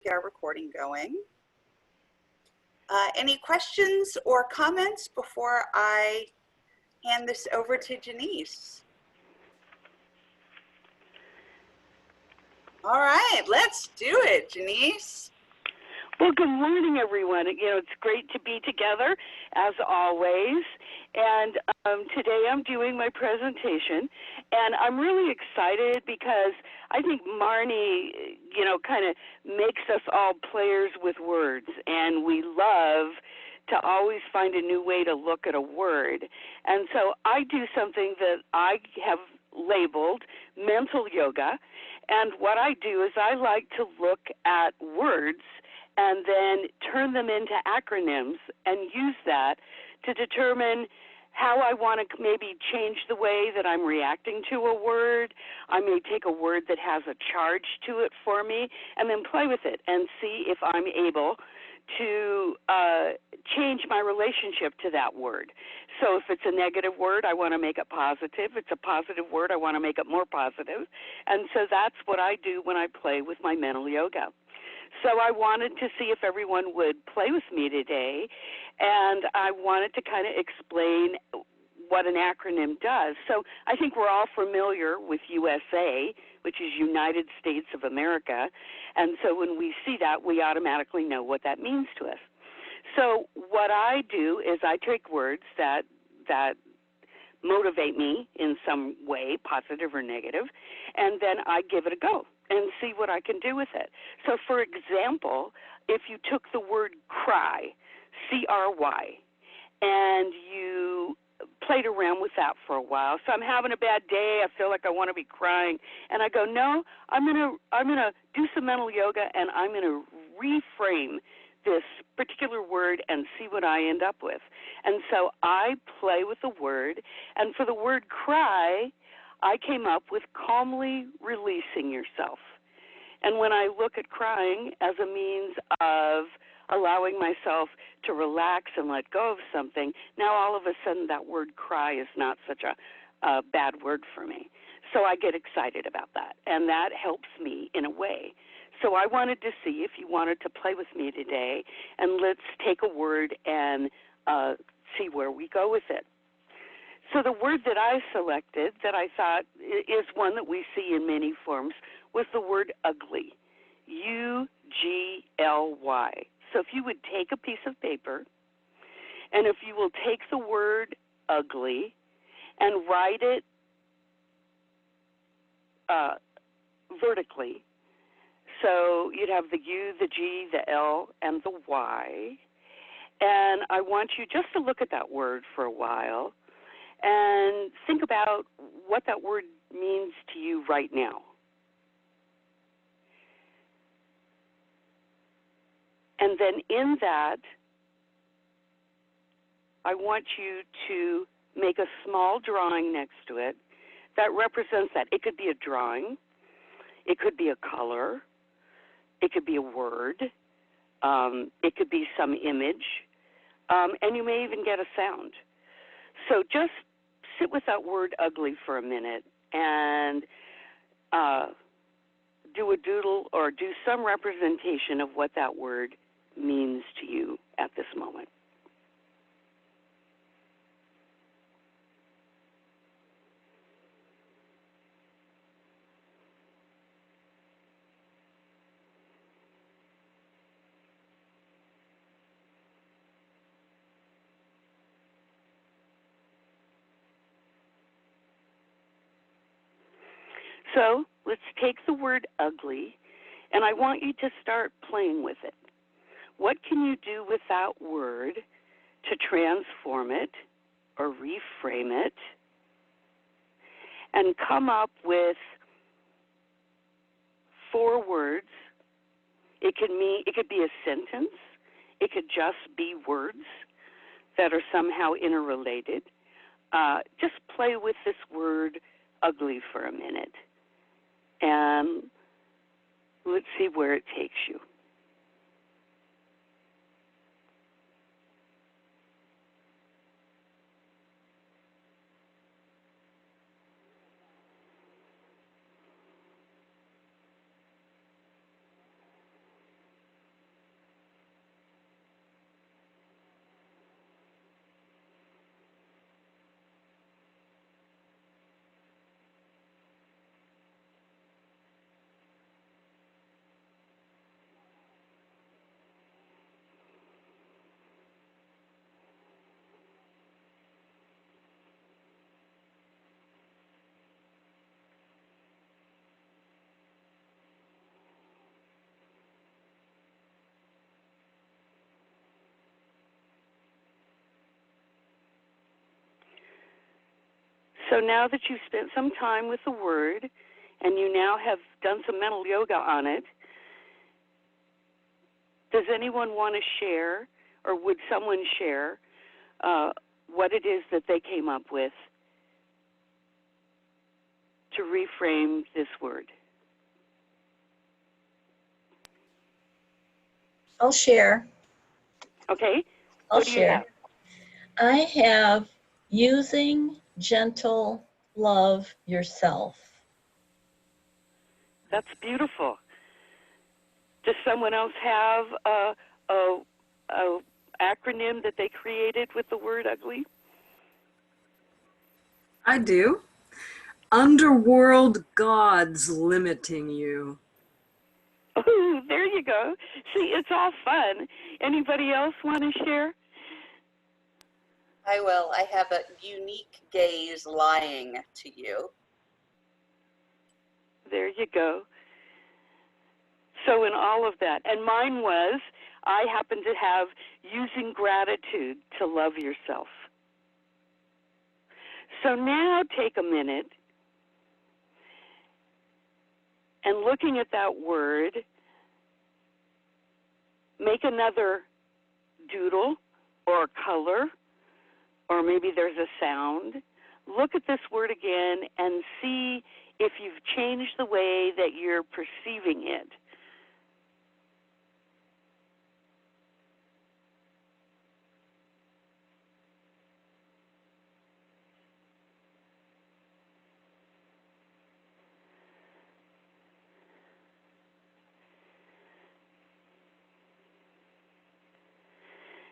get our recording going. Any questions or comments before I hand this over to Janeace? All right, let's do it, Janeace. Well, good morning, everyone. It's great to be together, as always. And today I'm doing my presentation, and I'm really excited because I think Marnie, kind of makes us all players with words, and we love to always find a new way to look at a word. And so I do something that I have labeled mental yoga, and what I do is I like to look at words and then turn them into acronyms and use that to determine how I want to maybe change the way that I'm reacting to a word. I may take a word that has a charge to it for me and then play with it and see if I'm able to change my relationship to that word. So if it's a negative word, I want to make it positive. If it's a positive word, I want to make it more positive. And so that's what I do when I play with my mental yoga. So I wanted to see if everyone would play with me today, and I wanted to kind of explain what an acronym does. So I think we're all familiar with USA, which is United States of America, and so when we see that, we automatically know what that means to us. So what I do is I take words that motivate me in some way, positive or negative, and then I give it a go and see what I can do with it. So, for example, if you took the word cry, C-R-Y, and you played around with that for a while. So I'm having a bad day, I feel like I want to be crying, and I go, no, I'm gonna do some mental yoga, and I'm gonna reframe this particular word and see what I end up with. And so I play with the word, and for the word cry, I came up with calmly releasing yourself. And when I look at crying as a means of allowing myself to relax and let go of something, now all of a sudden that word cry is not such a bad word for me. So I get excited about that, and that helps me in a way. So I wanted to see if you wanted to play with me today, and let's take a word and see where we go with it. So the word that I selected that I thought is one that we see in many forms was the word ugly, U-G-L-Y. So if you would take a piece of paper, and if you will take the word ugly and write it vertically, so you'd have the U, the G, the L, and the Y, and I want you just to look at that word for a while and think about what that word means to you right now. And then in that, I want you to make a small drawing next to it that represents that. It could be a drawing, it could be a color, it could be a word, it could be some image, and you may even get a sound. So just sit with that word ugly for a minute and do a doodle or do some representation of what that word means to you at this moment. So let's take the word ugly, and I want you to start playing with it. What can you do with that word to transform it or reframe it and come up with 4 words? It could be a sentence. It could just be words that are somehow interrelated. Just play with this word ugly for a minute, and let's see where it takes you. So now that you've spent some time with the word and you now have done some mental yoga on it, does anyone want to share, or would someone share what it is that they came up with to reframe this word? I'll share. Okay. I'll What do you share. have? I have using gentle love yourself. That's beautiful. Does someone else have a acronym that they created with the word ugly? I do. Underworld gods limiting you. Oh, there you go. See, it's all fun. Anybody else want to share? I will. I have a unique gaze lying to you. There you go. So in all of that, and mine was, I happen to have using gratitude to love yourself. So now take a minute and looking at that word, make another doodle or color, or maybe there's a sound. Look at this word again and see if you've changed the way that you're perceiving it.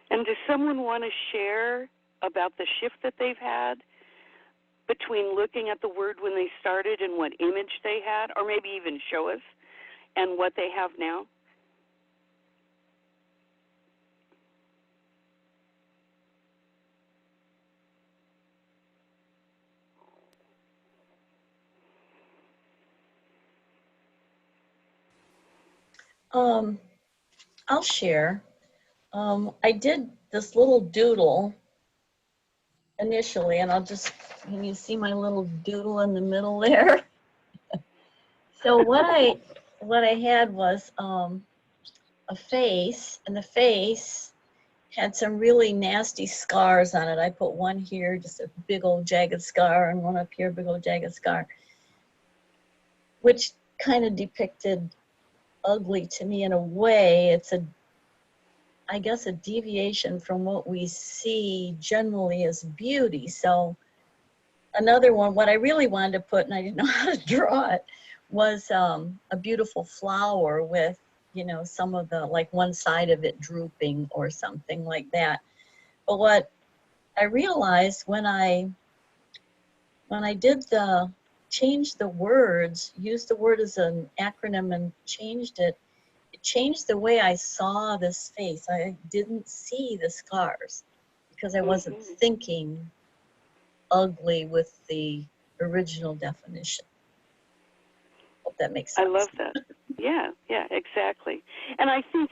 And does someone want to share about the shift that they've had between looking at the word when they started and what image they had, or maybe even show us, and what they have now? I'll share. I did this little doodle initially, and can you see my little doodle in the middle there? So what I had was a face, and the face had some really nasty scars on it. I put one here, just a big old jagged scar, and one up here, big old jagged scar, which kind of depicted ugly to me in a way. It's I guess a deviation from what we see generally as beauty. So another one, what I really wanted to put, and I didn't know how to draw it, was a beautiful flower with, some of the, like one side of it drooping or something like that. But what I realized when I did change the words, used the word as an acronym and changed it, it changed the way I saw this face. I didn't see the scars because I wasn't thinking ugly with the original definition. Hope that makes sense. I love that. Yeah, exactly. And I think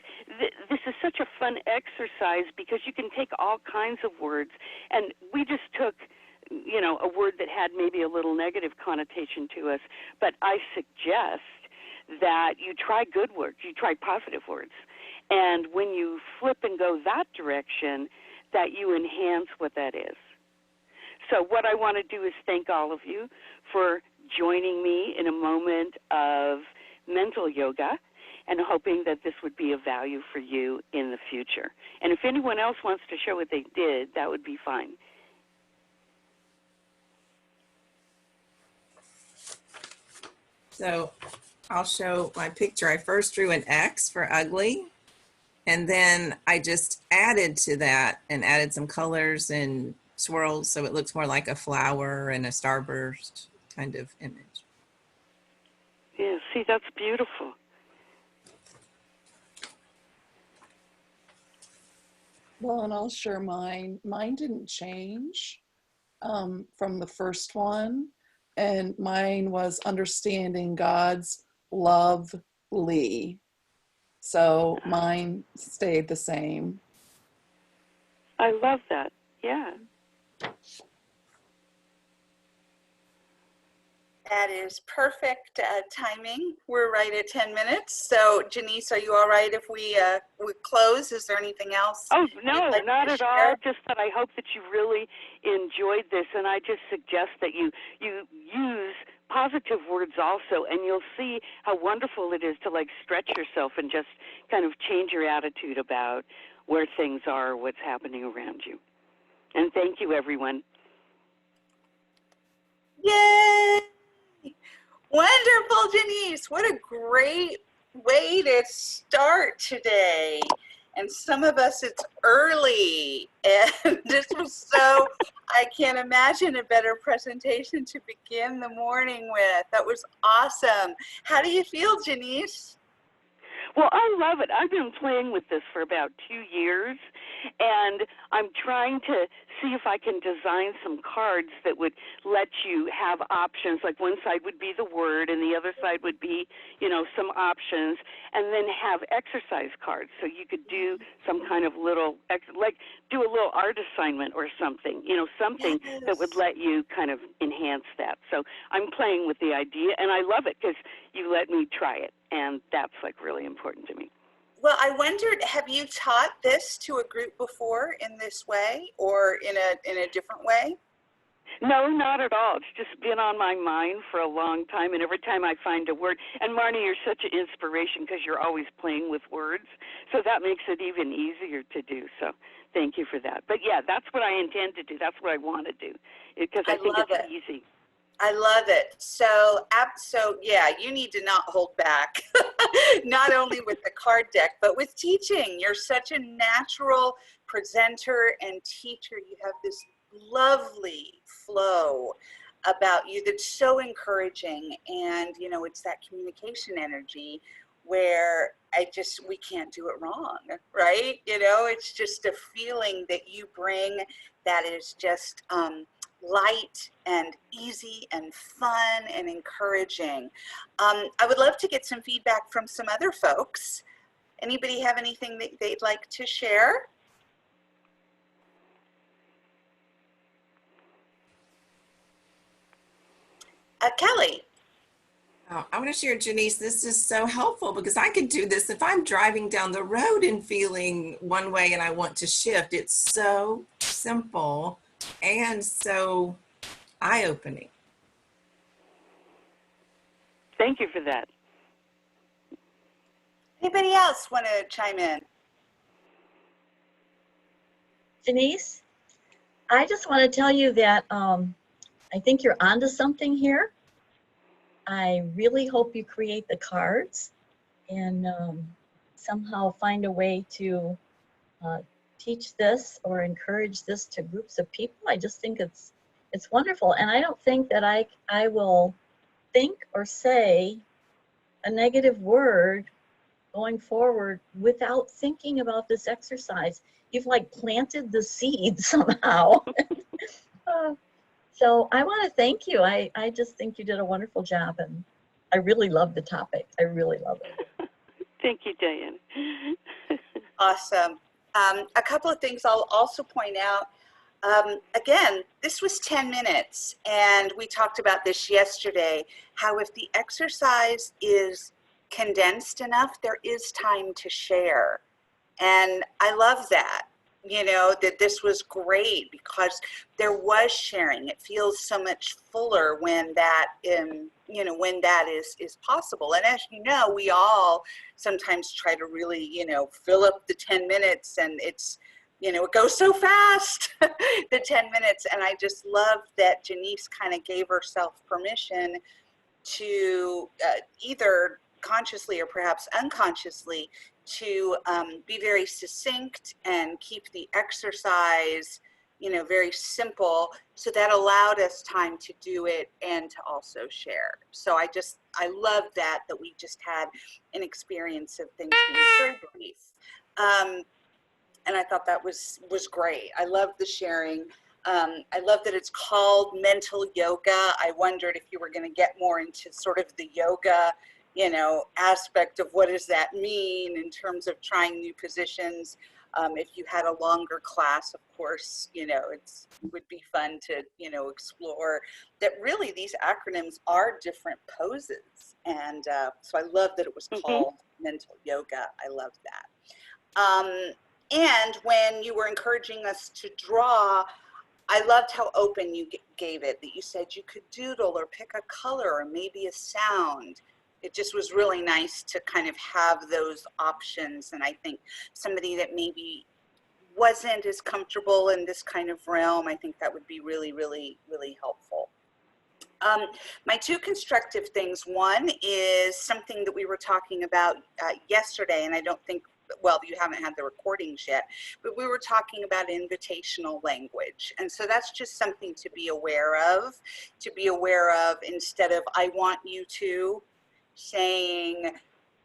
this is such a fun exercise because you can take all kinds of words, and we just took, a word that had maybe a little negative connotation to us, but I suggest that you try good words, you try positive words, and when you flip and go that direction, that you enhance what that is. So what I want to do is thank all of you for joining me in a moment of mental yoga and hoping that this would be of value for you in the future. And if anyone else wants to show what they did, that would be fine. So I'll show my picture. I first drew an X for ugly, and then I just added to that and added some colors and swirls so it looks more like a flower and a starburst kind of image. Yeah, see, that's beautiful. Well, and I'll share mine. Mine didn't change from the first one. And mine was understanding God's lovely. So mine stayed the same. I love that. Yeah. That is perfect timing. We're right at 10 minutes. So Janeace, are you all right if we close? Is there anything else Oh, you'd no, like not to at share? all. Just that I hope that you really enjoyed this, and I just suggest that you use positive words also, and you'll see how wonderful it is to like stretch yourself and just kind of change your attitude about where things are, what's happening around you. And thank you, everyone. Yay! Wonderful, Janeace. What a great way to start today. And some of us, it's early. And this was so, I can't imagine a better presentation to begin the morning with. That was awesome. How do you feel, Janeace? Well, I love it. I've been playing with this for about 2 years, and I'm trying to see if I can design some cards that would let you have options. Like one side would be the word, and the other side would be, you know, some options, and then have exercise cards. So you could do some kind of little, like do a little art assignment or something, you know, something that would let you kind of enhance that. So I'm playing with the idea, and I love it because you let me try it, and that's like really important to me. Well, I wondered, have you taught this to a group before in this way or in a different way? No, not at all. It's just been on my mind for a long time, and every time I find a word, and Marnie, you're such an inspiration because you're always playing with words, so that makes it even easier to do. So thank you for that. But yeah, that's what I intend to do. That's what I want to do because I think love it's it. easy. I love it. So yeah, you need to not hold back, not only with the card deck, but with teaching. You're such a natural presenter and teacher. You have this lovely flow about you that's so encouraging. And, you know, it's that communication energy where we can't do it wrong, right? You know, it's just a feeling that you bring that is just, light and easy and fun and encouraging. I would love to get some feedback from some other folks. Anybody have anything that they'd like to share? Kelly. Oh, I want to share, Janeace, this is so helpful because I could do this if I'm driving down the road and feeling one way and I want to shift. It's so simple and so eye-opening. Thank you for that. Anybody else want to chime in? Janeace, I just want to tell you that I think you're onto something here. I really hope you create the cards and somehow find a way to teach this or encourage this to groups of people. I just think it's wonderful. And I don't think that I will think or say a negative word going forward without thinking about this exercise. You've like planted the seed somehow. So I want to thank you. I just think you did a wonderful job, and I really love the topic. I really love it. Thank you, Diane. Awesome. A couple of things I'll also point out. Again, this was 10 minutes, and we talked about this yesterday, how if the exercise is condensed enough, there is time to share. And I love that, you know, that this was great because there was sharing. It feels so much fuller when that, you know, when that is possible. And as you know, we all sometimes try to really, you know, fill up the 10 minutes and it's, you know, it goes so fast, the 10 minutes. And I just love that Janeace kind of gave herself permission to either consciously or perhaps unconsciously to be very succinct and keep the exercise, you know, very simple. So that allowed us time to do it and to also share. So I love that we just had an experience of things being very brief. And I thought that was great. I love the sharing. I love that it's called mental yoga. I wondered if you were going to get more into sort of the yoga aspect of what does that mean in terms of trying new positions. If you had a longer class, of course, it would be fun to, explore that really these acronyms are different poses. And so I love that it was Mm-hmm. called mental yoga. I love that. And when you were encouraging us to draw, I loved how open you gave it, that you said you could doodle or pick a color or maybe a sound. It just was really nice to kind of have those options. And I think somebody that maybe wasn't as comfortable in this kind of realm, I think that would be really, really, really helpful. My two constructive things, one is something that we were talking about yesterday, and I don't think, well, you haven't had the recordings yet, but we were talking about invitational language. And so that's just something to be aware of, instead of I want you to, saying,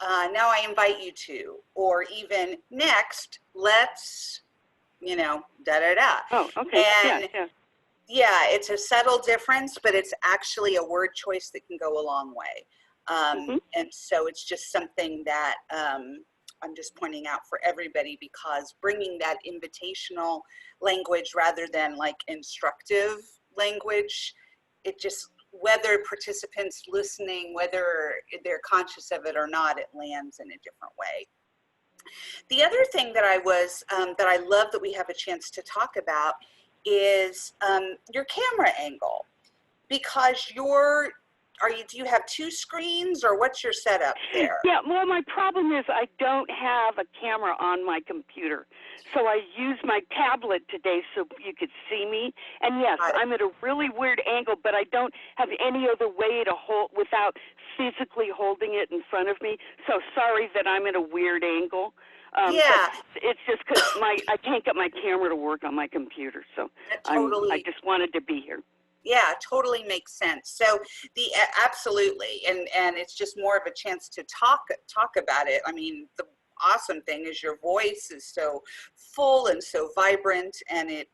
now I invite you to, or even next, let's, da da da. Oh, okay. And yeah, it's a subtle difference, but it's actually a word choice that can go a long way. And so it's just something that I'm just pointing out for everybody, because bringing that invitational language rather than like instructive language, it just, whether participants listening, whether they're conscious of it or not, it lands in a different way. The other thing that that I love that we have a chance to talk about is your camera angle, because do you have two screens, or what's your setup there? Yeah, well, my problem is I don't have a camera on my computer. So I used my tablet today so you could see me. And yes, I'm at a really weird angle, but I don't have any other way to hold without physically holding it in front of me. So sorry that I'm at a weird angle. Yeah. But it's just because I can't get my camera to work on my computer. So I just wanted to be here. Yeah, totally makes sense. So absolutely, and it's just more of a chance to talk about it. I mean, the awesome thing is your voice is so full and so vibrant, and it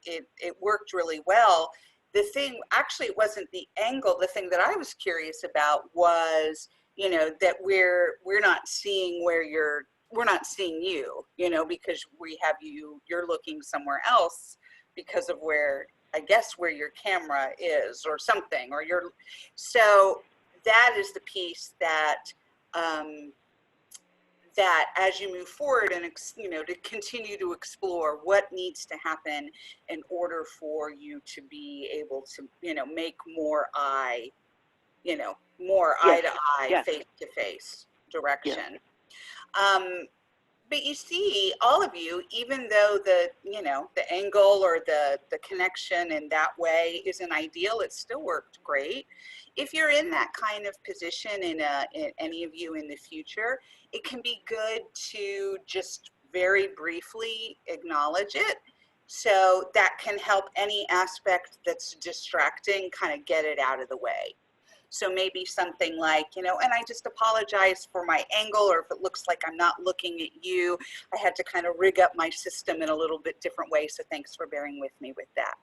worked really well. The thing, actually, it wasn't the angle. The thing that I was curious about was, that we're not seeing we're not seeing you, because we have you're looking somewhere else because of where your camera is or something, or so that is the piece that that as you move forward and to continue to explore what needs to happen in order for you to be able to make more eye to eye, face to face direction. But you see, all of you, even though the angle or the connection in that way isn't ideal, it still worked great. If you're in that kind of position in any of you in the future, it can be good to just very briefly acknowledge it. So that can help any aspect that's distracting kind of get it out of the way. So maybe something like, and I just apologize for my angle, or if it looks like I'm not looking at you, I had to kind of rig up my system in a little bit different way. So thanks for bearing with me with that.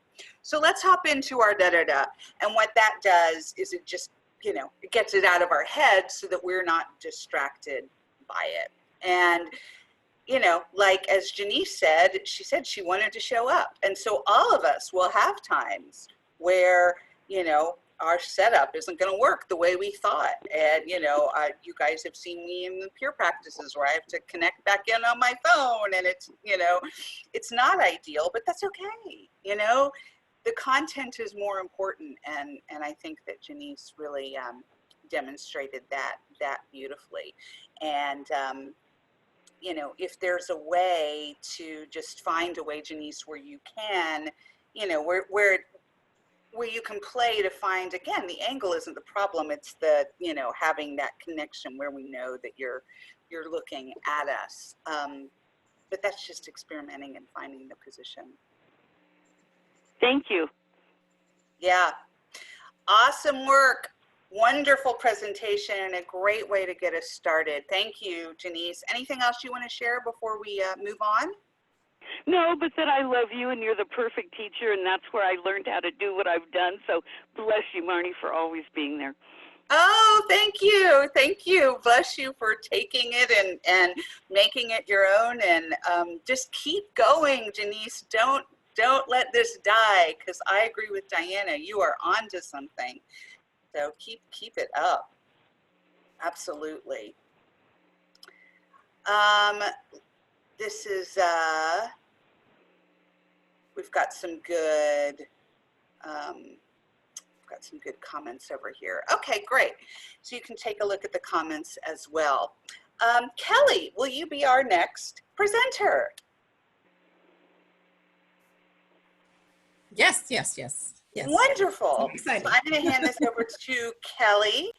So let's hop into our da-da-da. And what that does is it just, it gets it out of our head so that we're not distracted by it. And, like as Janeace said, she said she wanted to show up. And so all of us will have times where, our setup isn't going to work the way we thought. And, you guys have seen me in the peer practices where I have to connect back in on my phone, and it's, it's not ideal, but that's okay. The content is more important. And I think that Janeace really demonstrated that beautifully. And, if there's a way to just find a way, Janeace, where you can, where you can play to find, again, the angle isn't the problem, it's the having that connection where we know that you're looking at us, but that's just experimenting and finding the position. Thank you. Yeah, awesome work, wonderful presentation, and a great way to get us started. Thank you, Janeace. Anything else you want to share before we move on? No, but that I love you and you're the perfect teacher, and that's where I learned how to do what I've done. So bless you, Marnie, for always being there. Oh, thank you. Thank you. Bless you for taking it and making it your own. And just keep going, Janeace. Don't let this die, because I agree with Diana. You are onto something. So keep it up. Absolutely. This is, we've got some good, comments over here. Okay, great. So you can take a look at the comments as well. Kelly, will you be our next presenter? Yes. Wonderful. Excited. So I'm going to hand this over to Kelly.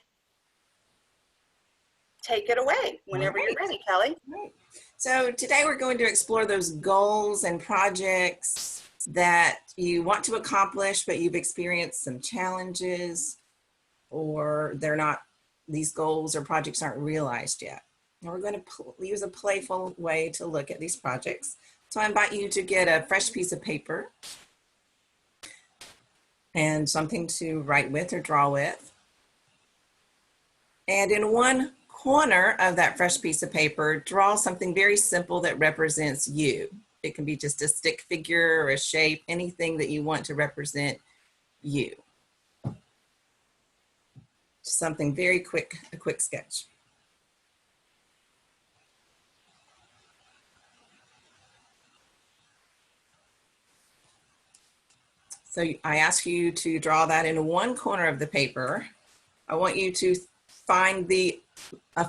Take it away whenever you're ready, Kelly. Right. So today we're going to explore those goals and projects that you want to accomplish, but you've experienced some challenges, or these goals or projects aren't realized yet. And we're going to use a playful way to look at these projects. So I invite you to get a fresh piece of paper and something to write with or draw with. And in one corner of that fresh piece of paper, draw something very simple that represents you. It can be just a stick figure or a shape, anything that you want to represent you. Something very quick, a quick sketch. So I ask you to draw that in one corner of the paper. I want you to find the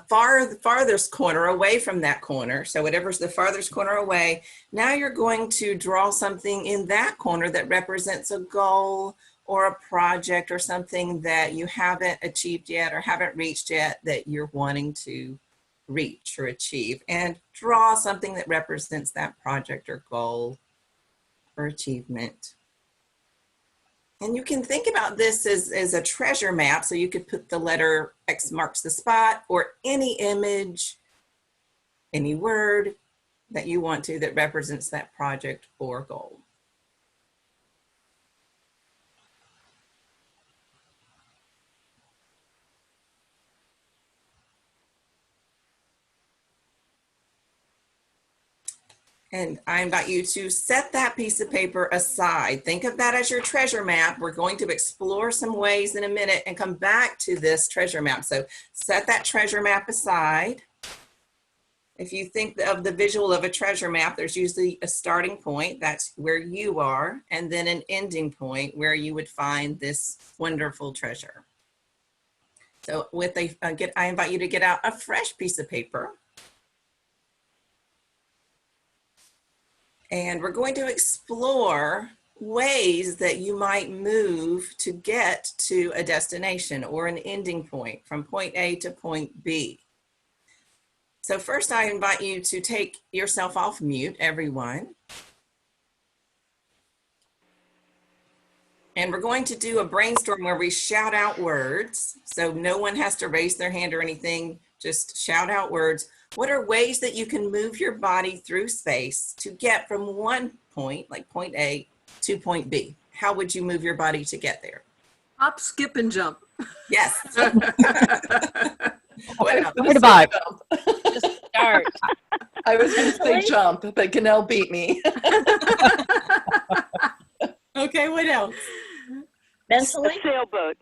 farthest corner away from that corner. So whatever's the farthest corner away, now you're going to draw something in that corner that represents a goal or a project or something that you haven't achieved yet or haven't reached yet that you're wanting to reach or achieve. And draw something that represents that project or goal or achievement. And you can think about this as a treasure map. So you could put the letter X marks the spot, or any image, any word that you want to that represents that project or goal. And I invite you to set that piece of paper aside. Think of that as your treasure map. We're going to explore some ways in a minute and come back to this treasure map. So set that treasure map aside. If you think of the visual of a treasure map, there's usually a starting point, that's where you are, and then an ending point where you would find this wonderful treasure. So I invite you to get out a fresh piece of paper. And we're going to explore ways that you might move to get to a destination or an ending point from point A to point B. So first, I invite you to take yourself off mute, everyone. And we're going to do a brainstorm where we shout out words. So no one has to raise their hand or anything, just shout out words. What are ways that you can move your body through space to get from one point, like point A, to point B? How would you move your body to get there? Hop, skip, and jump. Yes. What else? about Just start. I was going to say jump, but Ganelle beat me. Okay, what else? Mentally? A sailboat.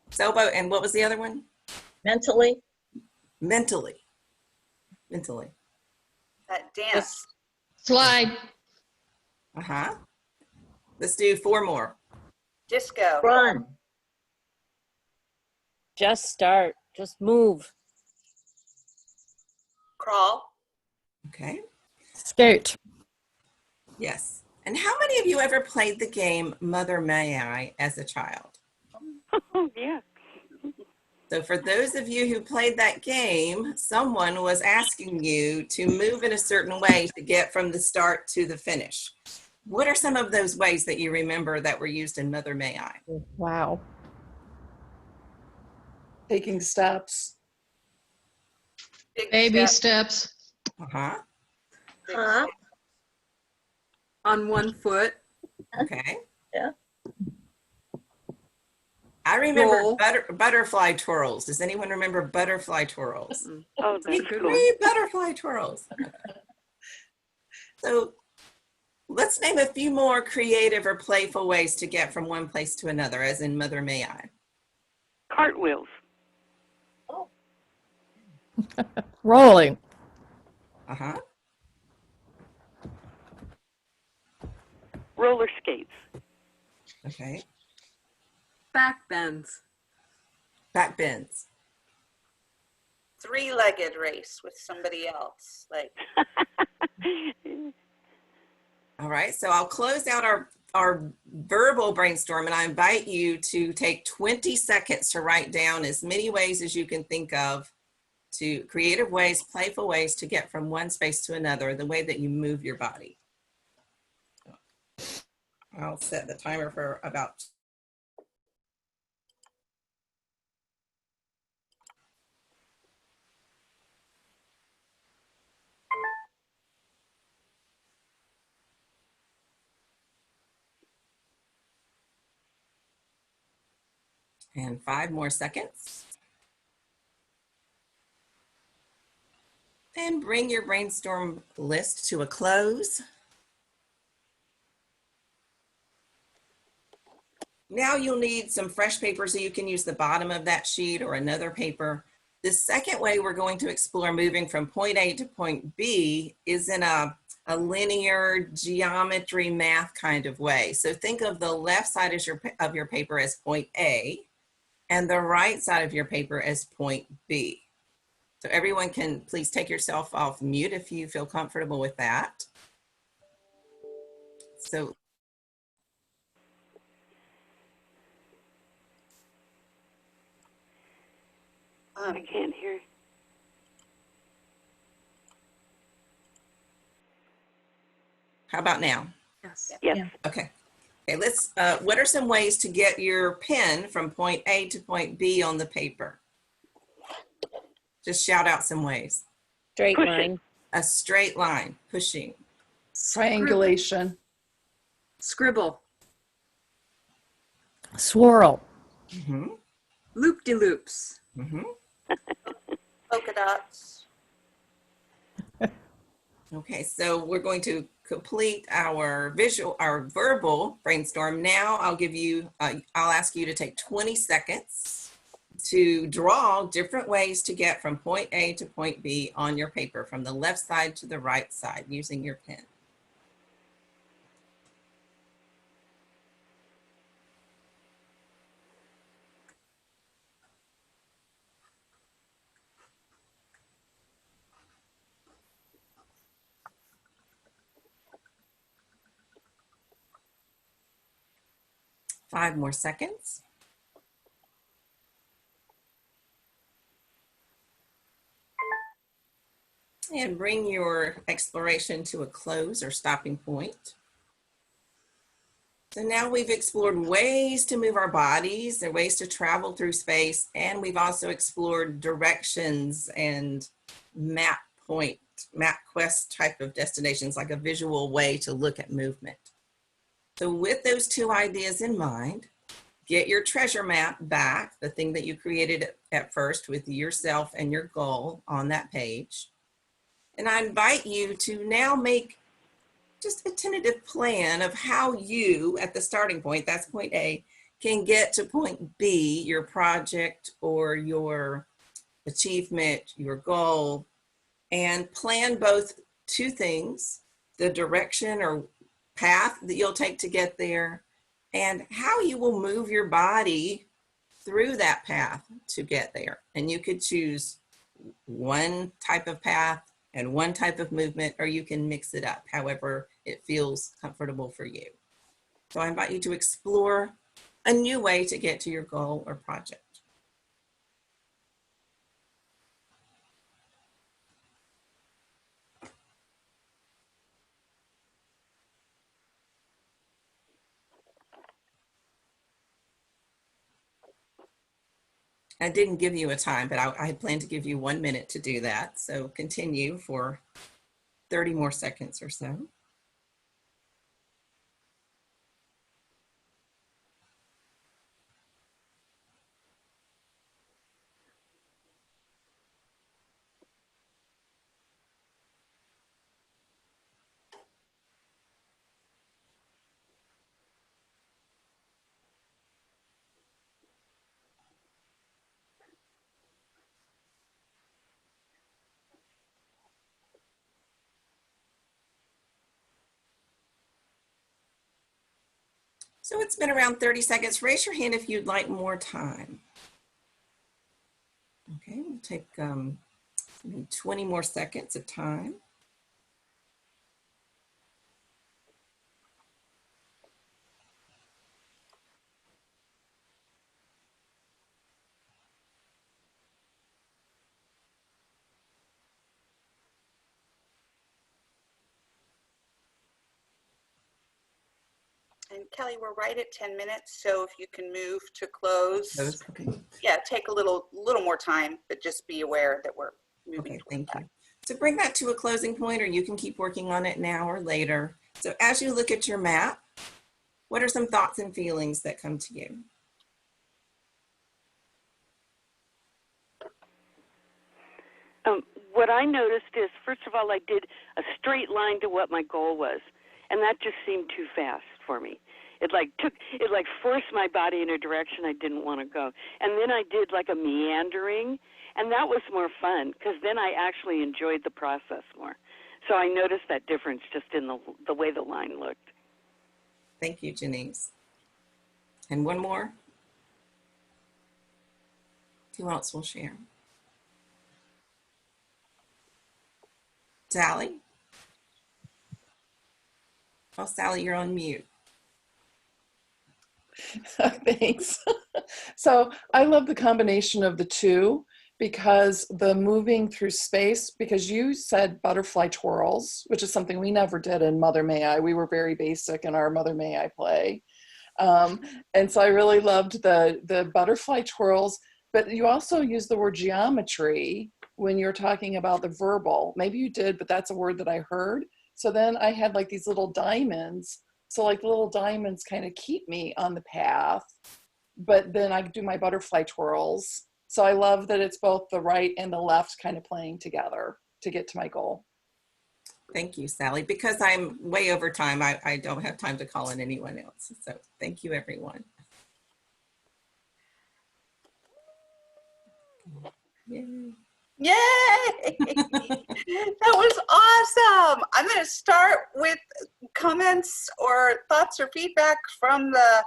Sailboat, and what was the other one? Mentally? Mentally. Dance. Slide. Uh-huh. Let's do 4 more. Disco. Run. Just start. Just move. Crawl. Okay. Skate. Yes. And how many of you ever played the game Mother May I as a child? Oh, yeah. So for those of you who played that game, someone was asking you to move in a certain way to get from the start to the finish. What are some of those ways that you remember that were used in Mother May I? Wow. Taking steps. Big Baby step. steps. Uh-huh. Big Hop. On one foot. Okay. Yeah. I remember Roll. butterfly twirls. Does anyone remember butterfly twirls? Oh, That's a that's good cool. one. Butterfly twirls. So let's name a few more creative or playful ways to get from one place to another, as in Mother May I. Cartwheels, Rolling. Uh-huh. roller skates, Okay. Back bends. Back bends. Three-legged race with somebody else. Like, All right, so I'll close out our verbal brainstorm, and I invite you to take 20 seconds to write down as many ways as you can think of, to creative ways, playful ways to get from one space to another, the way that you move your body. I'll set the timer for about and 5 more seconds. And bring your brainstorm list to a close. Now you'll need some fresh paper, so you can use the bottom of that sheet or another paper. The second way we're going to explore moving from point A to point B is in a linear geometry math kind of way. So think of the left side of your paper as point A and the right side of your paper as point B. So everyone can please take yourself off mute if you feel comfortable with that. So I can't hear. how about now? Yes. Yes. Okay. Okay, let's, what are some ways to get your pen from point A to point B on the paper? Just shout out some ways. Straight Push it. line. A straight line, pushing. Triangulation. Scribble. Swirl. Mm-hmm. Loop-de-loops. Mm-hmm. polka dots. Okay, so we're going to complete our verbal brainstorm. Now I'll ask you to take 20 seconds to draw different ways to get from point A to point B on your paper, from the left side to the right side using your pen. Five more seconds. And bring your exploration to a close or stopping point. So now we've explored ways to move our bodies and ways to travel through space, and we've also explored directions and map quest type of destinations, like a visual way to look at movement. So with those two ideas in mind, get your treasure map back, the thing that you created at first with yourself and your goal on that page. And I invite you to now make just a tentative plan of how you, at the starting point, that's point A, can get to point B, your project or your achievement, your goal, and plan both two things, the direction or path that you'll take to get there, and how you will move your body through that path to get there. And you could choose one type of path and one type of movement, or you can mix it up however it feels comfortable for you. So I invite you to explore a new way to get to your goal or project. I didn't give you a time, but I had planned to give you 1 minute to do that. So continue for 30 more seconds or so. So it's been around 30 seconds. Raise your hand if you'd like more time. Okay, we'll take 20 more seconds of time. And Kelly, we're right at 10 minutes, so if you can move to close. Okay. Yeah, take a little more time, but just be aware that we're moving. Okay, thank you. So bring that to a closing point, or you can keep working on it now or later. So as you look at your map, what are some thoughts and feelings that come to you? What I noticed is, first of all, I did a straight line to what my goal was, and that just seemed too fast for me. It forced my body in a direction I didn't want to go. And then I did like a meandering, and that was more fun because then I actually enjoyed the process more. So I noticed that difference just in the way the line looked. Thank you, Janeace. And one more. Who else will share? Sally? Oh, Sally, you're on mute. Thanks. So I love the combination of the two, because the moving through space, because you said butterfly twirls, which is something we never did in Mother May I. We were very basic in our Mother May I play. And so I really loved the butterfly twirls, but you also use the word geometry when you're talking about the verbal. Maybe you did, but that's a word that I heard. So then I had like these little diamonds. So like the little diamonds kind of keep me on the path, but then I do my butterfly twirls. So I love that it's both the right and the left kind of playing together to get to my goal. Thank you, Sally. Because I'm way over time, I don't have time to call in anyone else. So thank you, everyone. Yay. Yay! That was awesome. I'm going to start with comments or thoughts or feedback from the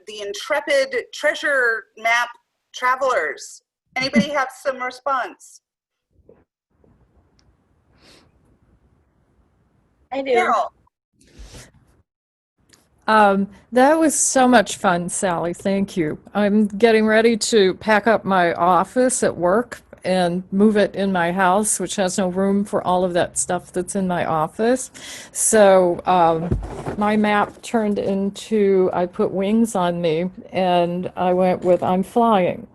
intrepid treasure map travelers. Anybody have some response? I do. Carol. That was so much fun, Sally. Thank you. I'm getting ready to pack up my office at work and move it in my house, which has no room for all of that stuff that's in my office. So my map turned into, I put wings on me, and I went with I'm flying,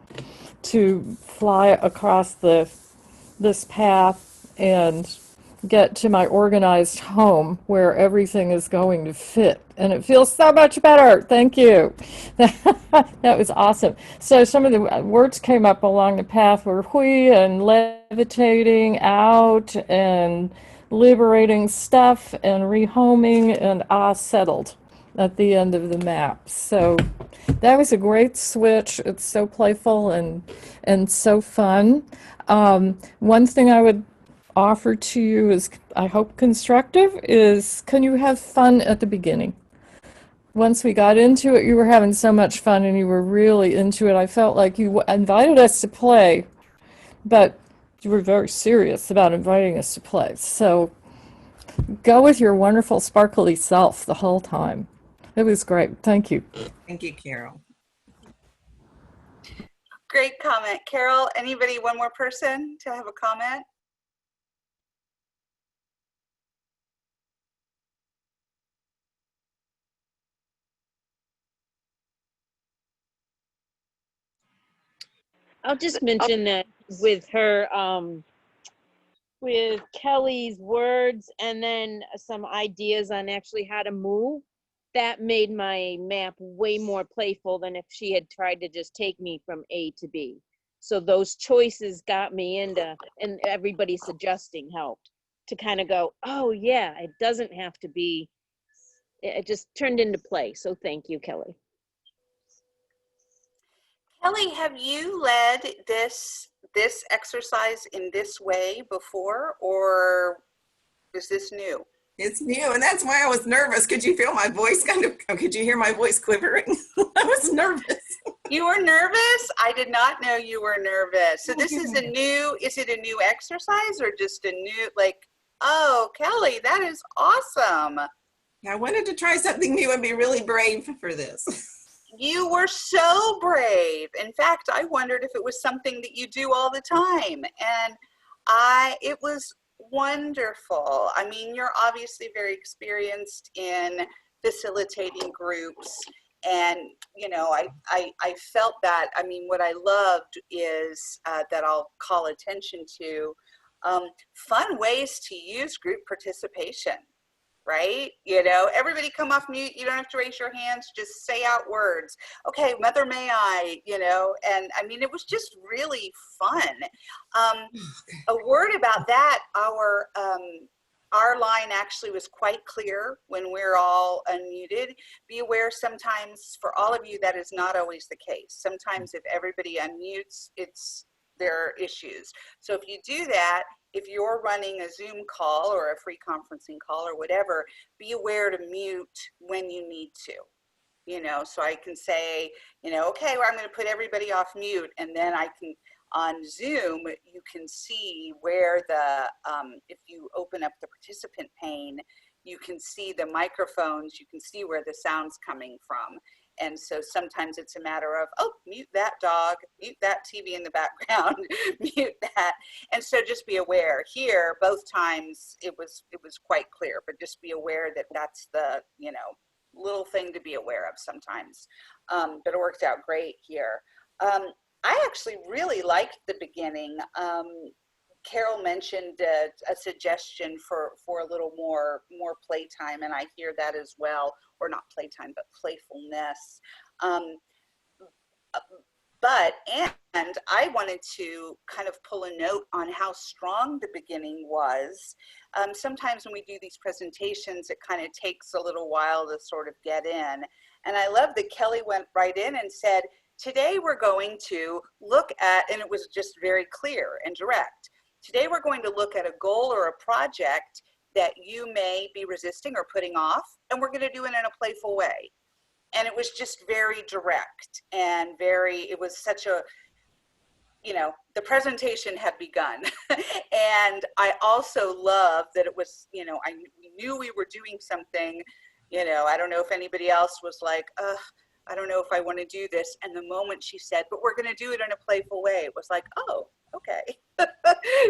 to fly across this path and get to my organized home where everything is going to fit. And it feels so much better. Thank you. That was awesome. So some of the words came up along the path were hui and levitating out and liberating stuff and rehoming and settled at the end of the map. So that was a great switch. It's so playful and so fun. One thing I would offer to you is, I hope constructive, is can you have fun at the beginning? Once we got into it, you were having so much fun and you were really into it. I felt like you invited us to play, but you were very serious about inviting us to play. So go with your wonderful, sparkly self the whole time. It was great. Thank you. Thank you, Carol. Great comment. Carol, anybody, one more person to have a comment? I'll just mention that with her, with Kelly's words and then some ideas on actually how to move, that made my map way more playful than if she had tried to just take me from A to B. So those choices got me into, and everybody suggesting helped to kind of go, oh yeah, it doesn't have to be, it just turned into play. So thank you, Kelly. Kelly, have you led this exercise in this way before, or is this new? It's new, and that's why I was nervous. Could you feel my voice could you hear my voice quivering? I was nervous. You were nervous? I did not know you were nervous. So this is is it a new exercise or just a new, like, oh, Kelly, that is awesome. I wanted to try something new and be really brave for this. You were so brave. In fact, I wondered if it was something that you do all the time. And it was wonderful. I mean, you're obviously very experienced in facilitating groups. And, you know, I felt that. I mean, what I loved is that I'll call attention to fun ways to use group participation. Right? You know, everybody come off mute. You don't have to raise your hands. Just say out words. Okay, Mother, may I, you know, and I mean, it was just really fun. A word about that, our line actually was quite clear when we're all unmuted. Be aware sometimes for all of you, that is not always the case. Sometimes if everybody unmutes, there are issues. So if you do that, if you're running a Zoom call or a free conferencing call or whatever, be aware to mute when you need to, you know, so I can say, you know, okay, well, I'm going to put everybody off mute, and then I can, on Zoom, you can see where if you open up the participant pane, you can see the microphones, you can see where the sound's coming from. And so sometimes it's a matter of, oh, mute that dog, mute that TV in the background, mute that. And so just be aware. Here, both times it was quite clear, but just be aware that that's the, you know, little thing to be aware of sometimes. But it worked out great here. I actually really liked the beginning. Carol mentioned a suggestion for a little more playtime, and I hear that as well, or not playtime, but playfulness. And I wanted to kind of pull a note on how strong the beginning was. Sometimes when we do these presentations, it kind of takes a little while to sort of get in. And I love that Kelly went right in and said, today we're going to look at, and it was just very clear and direct. Today we're going to look at a goal or a project that you may be resisting or putting off, and we're going to do it in a playful way. And it was just very direct and it was such a, you know, the presentation had begun. And I also love that it was, you know, we knew we were doing something, you know, I don't know if anybody else was like, I don't know if I want to do this. And the moment she said, but we're going to do it in a playful way, it was like, oh, okay.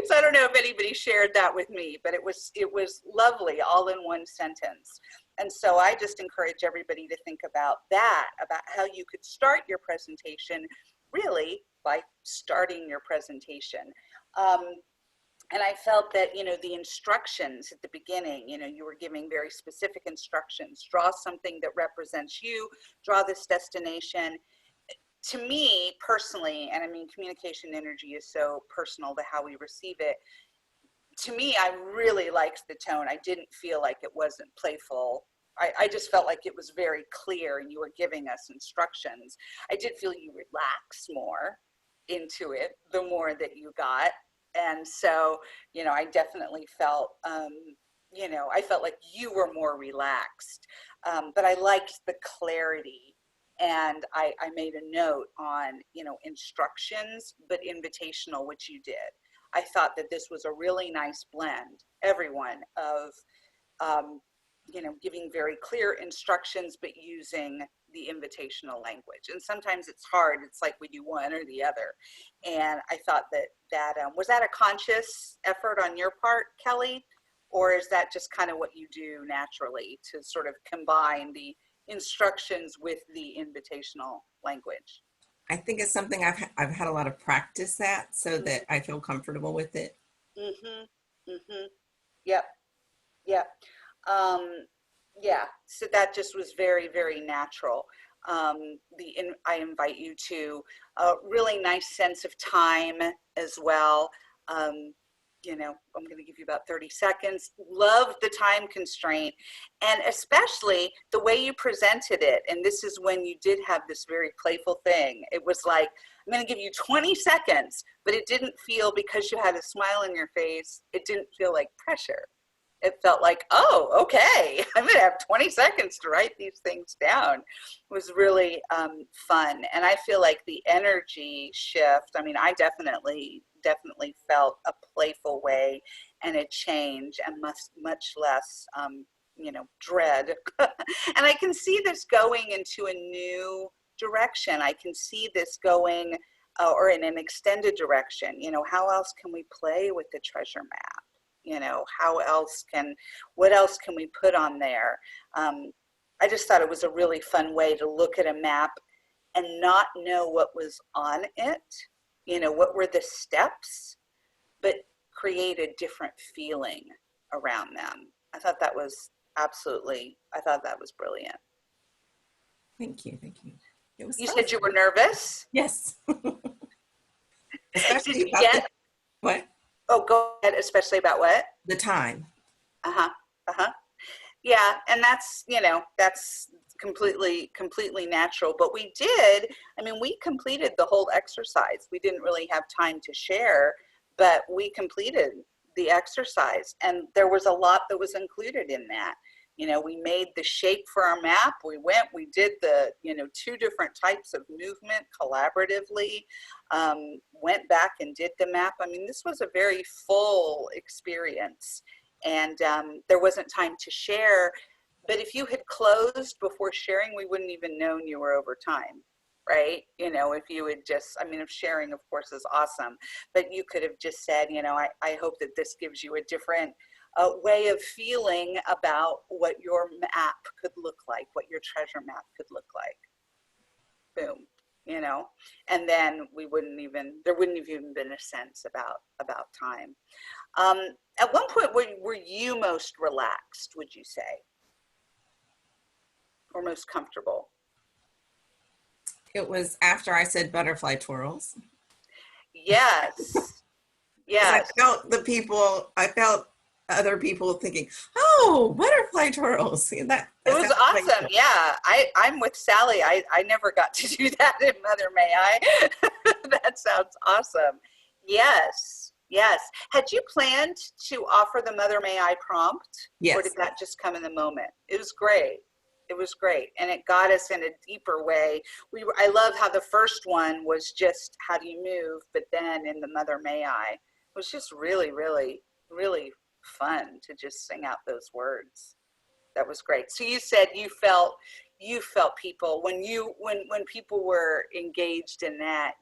So I don't know if anybody shared that with me, but it was lovely, all in one sentence. And so I just encourage everybody to think about that, about how you could start your presentation really by starting your presentation. And I felt that, you know, the instructions at the beginning, you know, you were giving very specific instructions. Draw something that represents you, draw this destination. To me personally, and I mean, communication energy is so personal to how we receive it. To me, I really liked the tone. I didn't feel like it wasn't playful. I just felt like it was very clear and you were giving us instructions. I did feel you relax more into it the more that you got. And so, you know, I definitely felt, you know, I felt like you were more relaxed, but I liked the clarity. And I made a note on, you know, instructions, but invitational, which you did. I thought that this was a really nice blend, everyone, of, you know, giving very clear instructions, but using the invitational language. And sometimes it's hard. It's like we do one or the other. And I thought that was that a conscious effort on your part, Kelly? Or is that just kind of what you do naturally to sort of combine the instructions with the invitational language? I think it's something I've had a lot of practice at, so Mm-hmm. that I feel comfortable with it. Mm-hmm. Mm-hmm. Yep. Yep. Yeah. So that just was very, very natural. I invite you to a really nice sense of time as well. You know, I'm going to give you about 30 seconds. Love the time constraint, and especially the way you presented it. And this is when you did have this very playful thing. It was like, I'm going to give you 20 seconds, but it didn't feel, because you had a smile on your face, it didn't feel like pressure. It felt like, oh, okay, I'm going to have 20 seconds to write these things down. It was really fun. And I feel like the energy shift, I mean, I definitely felt a playful way and a change, and much less, dread. And I can see this going into a new direction. I can see this going or in an extended direction. How else can we play with the treasure map? What else can we put on there? I just thought it was a really fun way to look at a map and not know what was on it, what were the steps, but create a different feeling around them. I thought that was brilliant. Thank you. It was You fun. said you were nervous? Yes. Did you get? What? Oh, go ahead, especially about what? The time. Yeah, and that's completely natural. But we completed the whole exercise. We didn't really have time to share, but we completed the exercise, and there was a lot that was included in that. We made the shape for our map. We did the, 2 different types of movement collaboratively, went back and did the map. I mean, this was a very full experience, and there wasn't time to share. But if you had closed before sharing, we wouldn't even known you were over time, right? If you had just, if sharing, of course, is awesome, but you could have just said, I hope that this gives you a different way of feeling about what your map could look like, what your treasure map could look like. Boom, and then there wouldn't have even been a sense about time. At one point, were you most relaxed, would you say? Or most comfortable? It was after I said butterfly twirls. Yes. Yes. I felt other people thinking, oh, butterfly twirls. It was awesome. Yeah. I'm with Sally. I never got to do that in Mother May I. That sounds awesome. Yes. Had you planned to offer the Mother May I prompt? Yes. Or did that just come in the moment? It was great. And it got us in a deeper way. I love how the first one was just how do you move, but then in the Mother May I, it was just really, really, really fun to just sing out those words. That was great. So you said you felt people when people were engaged in that,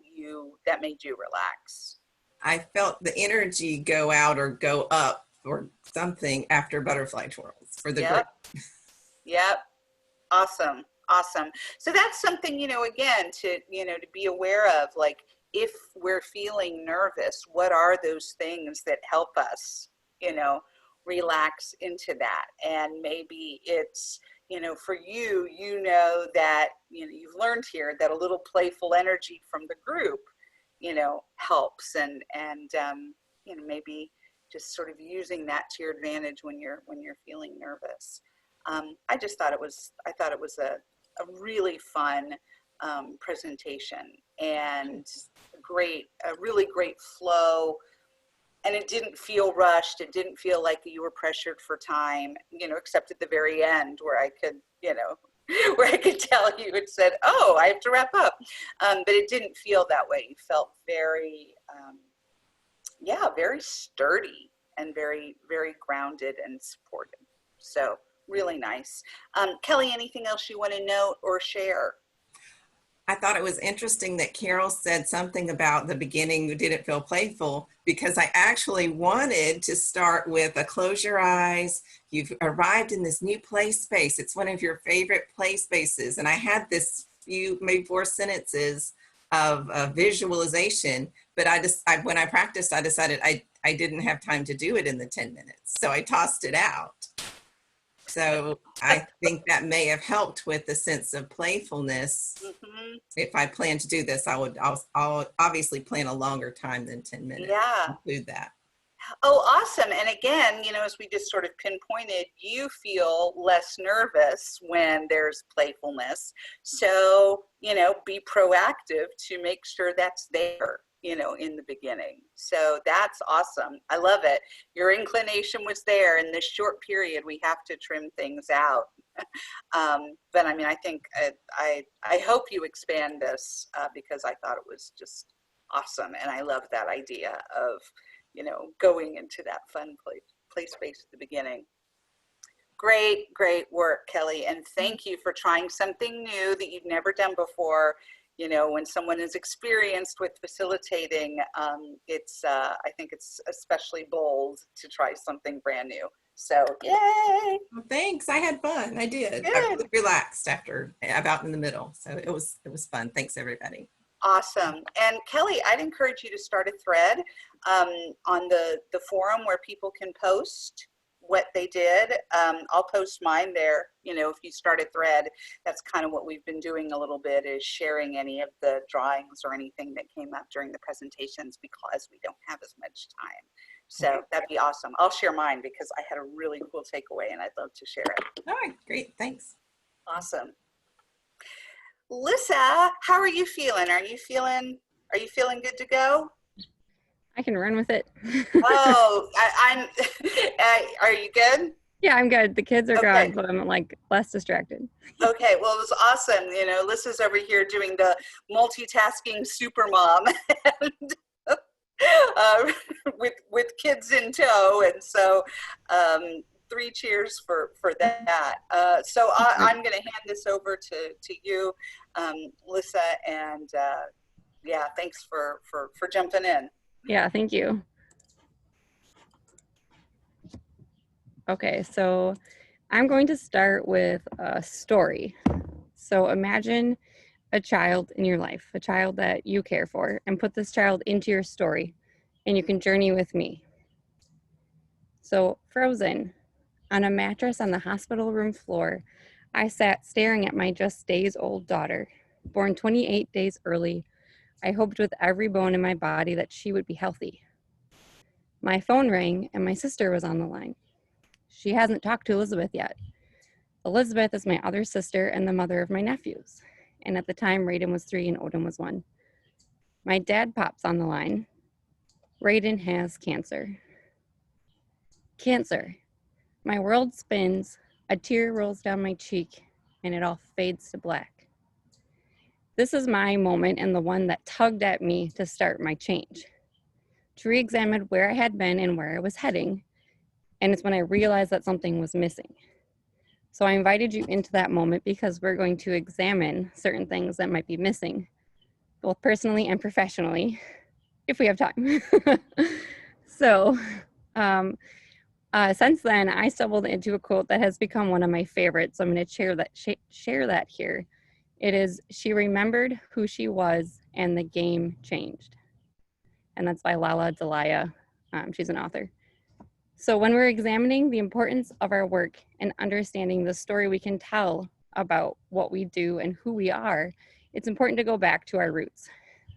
that made you relax. I felt the energy go out or go up or something after butterfly twirls for the group. Yep. Awesome. So that's something, again, to be aware of, like, if we're feeling nervous, what are those things that help us, relax into that? And maybe it's, for you, that, you've learned here that a little playful energy from the group, helps, and maybe just sort of using that to your advantage when you're feeling nervous. I thought it was a really fun presentation, and a really great flow, and it didn't feel rushed. It didn't feel like you were pressured for time, except at the very end where I could, where I could tell you had said, oh, I have to wrap up. But it didn't feel that way. You felt very, very sturdy and very, very grounded and supported. So really nice. Kelly, anything else you want to note or share? I thought it was interesting that Carol said something about the beginning didn't feel playful, because I actually wanted to start with a close your eyes. You've arrived in this new play space. It's one of your favorite play spaces. And I had this maybe 4 sentences of visualization, but when I practiced, I decided I didn't have time to do it in the 10 minutes. So I tossed it out. So I think that may have helped with the sense of playfulness. Mm-hmm. If I plan to do this, I'll obviously plan a longer time than 10 minutes. Yeah. Include that. Oh, awesome. And again, as we just sort of pinpointed, you feel less nervous when there's playfulness. So, be proactive to make sure that's there. you know, in the beginning. So that's awesome. I love it. Your inclination was there. In this short period, we have to trim things out. But I mean, I think I hope you expand this because I thought it was just awesome. And I love that idea of, you know, going into that fun play space at the beginning. Great, great work, Kelly. And thank you for trying something new that you've never done before. You know, when someone is experienced with facilitating, I think it's especially bold to try something brand new. So, yay! Well, thanks. I had fun. I did. I Good. really relaxed after about in the middle. So it was fun. Thanks everybody. Awesome. And Kelly, I'd encourage you to start a thread on the forum where people can post what they did. I'll post mine there. You know, if you start a thread, that's kind of what we've been doing a little bit, is sharing any of the drawings or anything that came up during the presentations because we don't have as much time. So that'd be awesome. I'll share mine because I had a really cool takeaway and I'd love to share it. All right, great. Thanks. Awesome. Lyssa, how are you feeling? Are you feeling good to go? I can run with it. Oh, are you good? Yeah, I'm good. The kids are Okay. gone, but I'm like less distracted. Okay, well, it was awesome. You know, Lyssa's over here doing the multitasking super mom and, with kids in tow. And so 3 cheers for that. So I'm going to hand this over to you, Lyssa, and yeah, thanks for jumping in. Yeah, thank you. Okay, so I'm going to start with a story. So imagine a child in your life, a child that you care for, and put this child into your story, and you can journey with me. So, frozen on a mattress on the hospital room floor, I sat staring at my just days old daughter, born 28 days early. I hoped with every bone in my body that she would be healthy. My phone rang and my sister was on the line. She hasn't talked to Elizabeth yet. Elizabeth is my other sister and the mother of my nephews. And at the time, Raiden was 3 and Odin was 1. My dad pops on the line. Raiden has cancer. Cancer. My world spins, a tear rolls down my cheek, and it all fades to black. This is my moment and the one that tugged at me to start my change, to re-examine where I had been and where I was heading, and it's when I realized that something was missing. So I invited you into that moment because we're going to examine certain things that might be missing, both personally and professionally, if we have time. So, since then, I stumbled into a quote that has become one of my favorites. So I'm going to share that here. It is, "She remembered who she was and the game changed." And that's by Lala Delia. She's an author. So when we're examining the importance of our work and understanding the story we can tell about what we do and who we are, it's important to go back to our roots.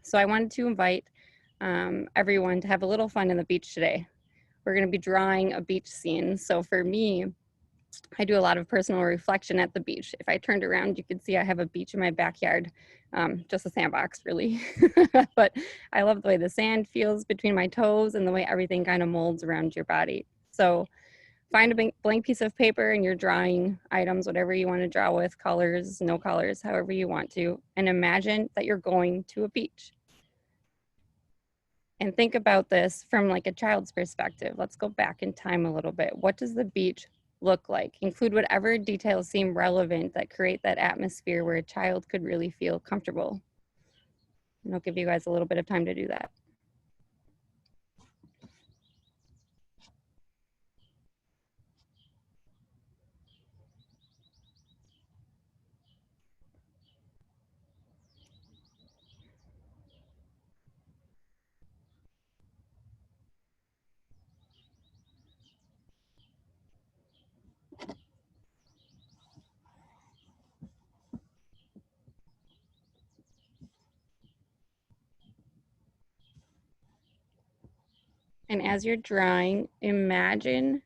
So I wanted to invite everyone to have a little fun in the beach today. We're going to be drawing a beach scene. So for me, I do a lot of personal reflection at the beach. If I turned around, you could see I have a beach in my backyard, just a sandbox really. But I love the way the sand feels between my toes and the way everything kind of molds around your body. So find a blank piece of paper and you're drawing items, whatever you want to draw with, colors, no colors, however you want to, and imagine that you're going to a beach. And think about this from like a child's perspective. Let's go back in time a little bit. What does the beach look like? Include whatever details seem relevant that create that atmosphere where a child could really feel comfortable. And I'll give you guys a little bit of time to do that. And as you're drawing, imagine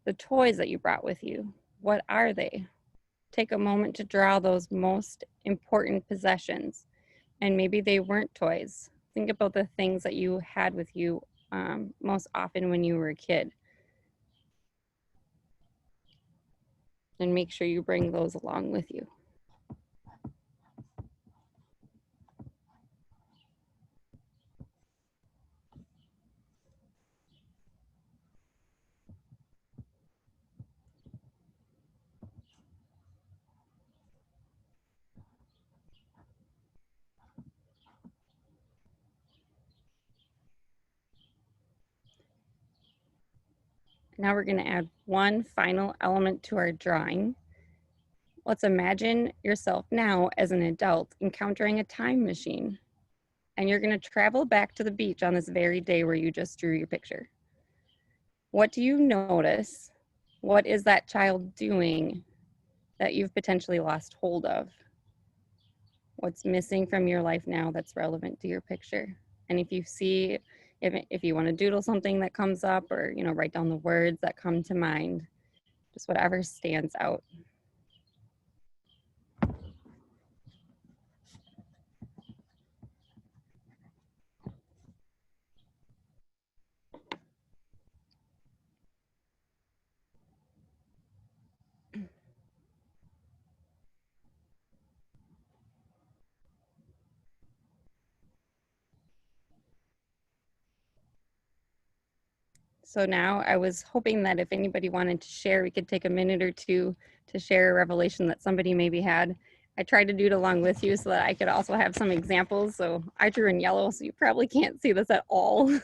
the toys that you brought with you. What are they? Take a moment to draw those most important possessions. And maybe they weren't toys. Think about the things that you had with you most often when you were a kid. And make sure you bring those along with you. Now we're going to add one final element to our drawing. Let's imagine yourself now as an adult encountering a time machine. And you're going to travel back to the beach on this very day where you just drew your picture. What do you notice? What is that child doing that you've potentially lost hold of? What's missing from your life now that's relevant to your picture? And if you see, if you want to doodle something that comes up, or write down the words that come to mind, just whatever stands out. So now I was hoping that if anybody wanted to share, we could take a minute or two to share a revelation that somebody maybe had. I tried to do it along with you so that I could also have some examples. So I drew in yellow, so you probably can't see this at all.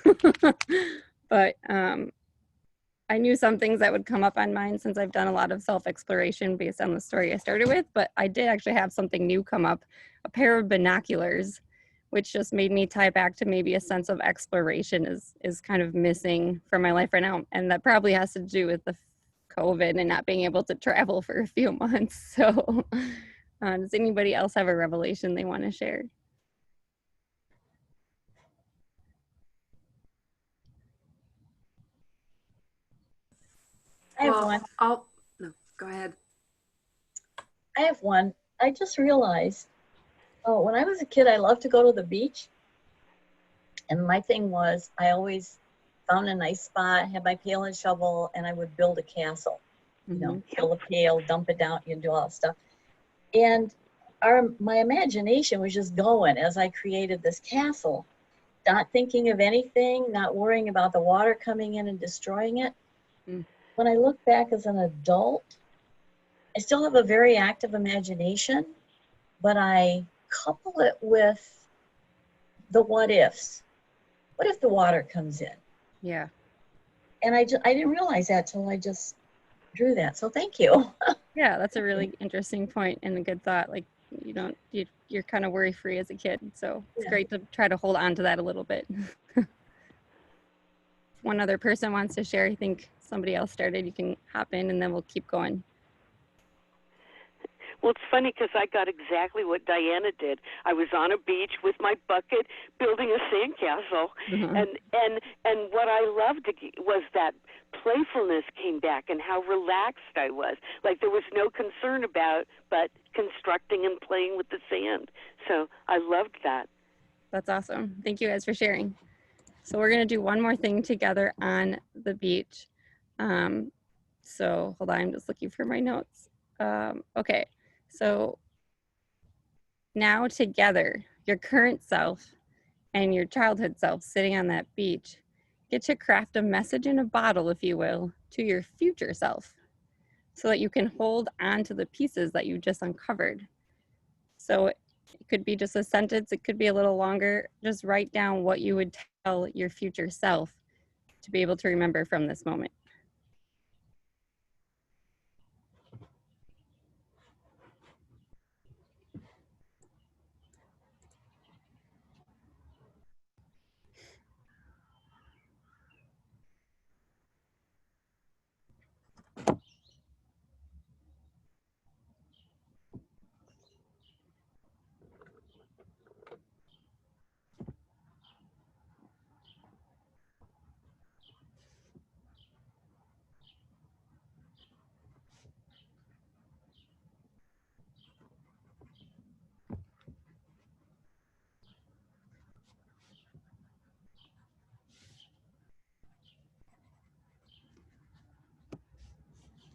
But I knew some things that would come up on mine since I've done a lot of self-exploration based on the story I started with. But I did actually have something new come up, a pair of binoculars, which just made me tie back to maybe a sense of exploration is kind of missing from my life right now. And that probably has to do with the COVID and not being able to travel for a few months. So does anybody else have a revelation they want to share? I have one. No, go ahead. I have one. I just realized, when I was a kid, I loved to go to the beach. And my thing was, I always found a nice spot, had my pail and shovel, and I would build a castle. Fill a pail, dump it down, do all that stuff. And my imagination was just going as I created this castle, not thinking of anything, not worrying about the water coming in and destroying it. When I look back as an adult, I still have a very active imagination, but I couple it with the what ifs. What if the water comes in? Yeah. And I didn't realize that till I just drew that. So thank you. Yeah, that's a really interesting point and a good thought. Like you're kind of worry free as a kid. So it's great to try to hold on to that a little bit. If one other person wants to share, I think somebody else started, you can hop in and then we'll keep going. Well, it's funny because I got exactly what Diana did. I was on a beach with my bucket building a sandcastle, and what I loved was that playfulness came back and how relaxed I was. Like there was no concern about but constructing and playing with the sand. So I loved that. That's awesome. Thank you guys for sharing. So we're going to do one more thing together on the beach. So hold on, I'm just looking for my notes. Okay. So now together, your current self and your childhood self sitting on that beach get to craft a message in a bottle, if you will, to your future self so that you can hold on to the pieces that you just uncovered. So it could be just a sentence, it could be a little longer. Just write down what you would tell your future self to be able to remember from this moment.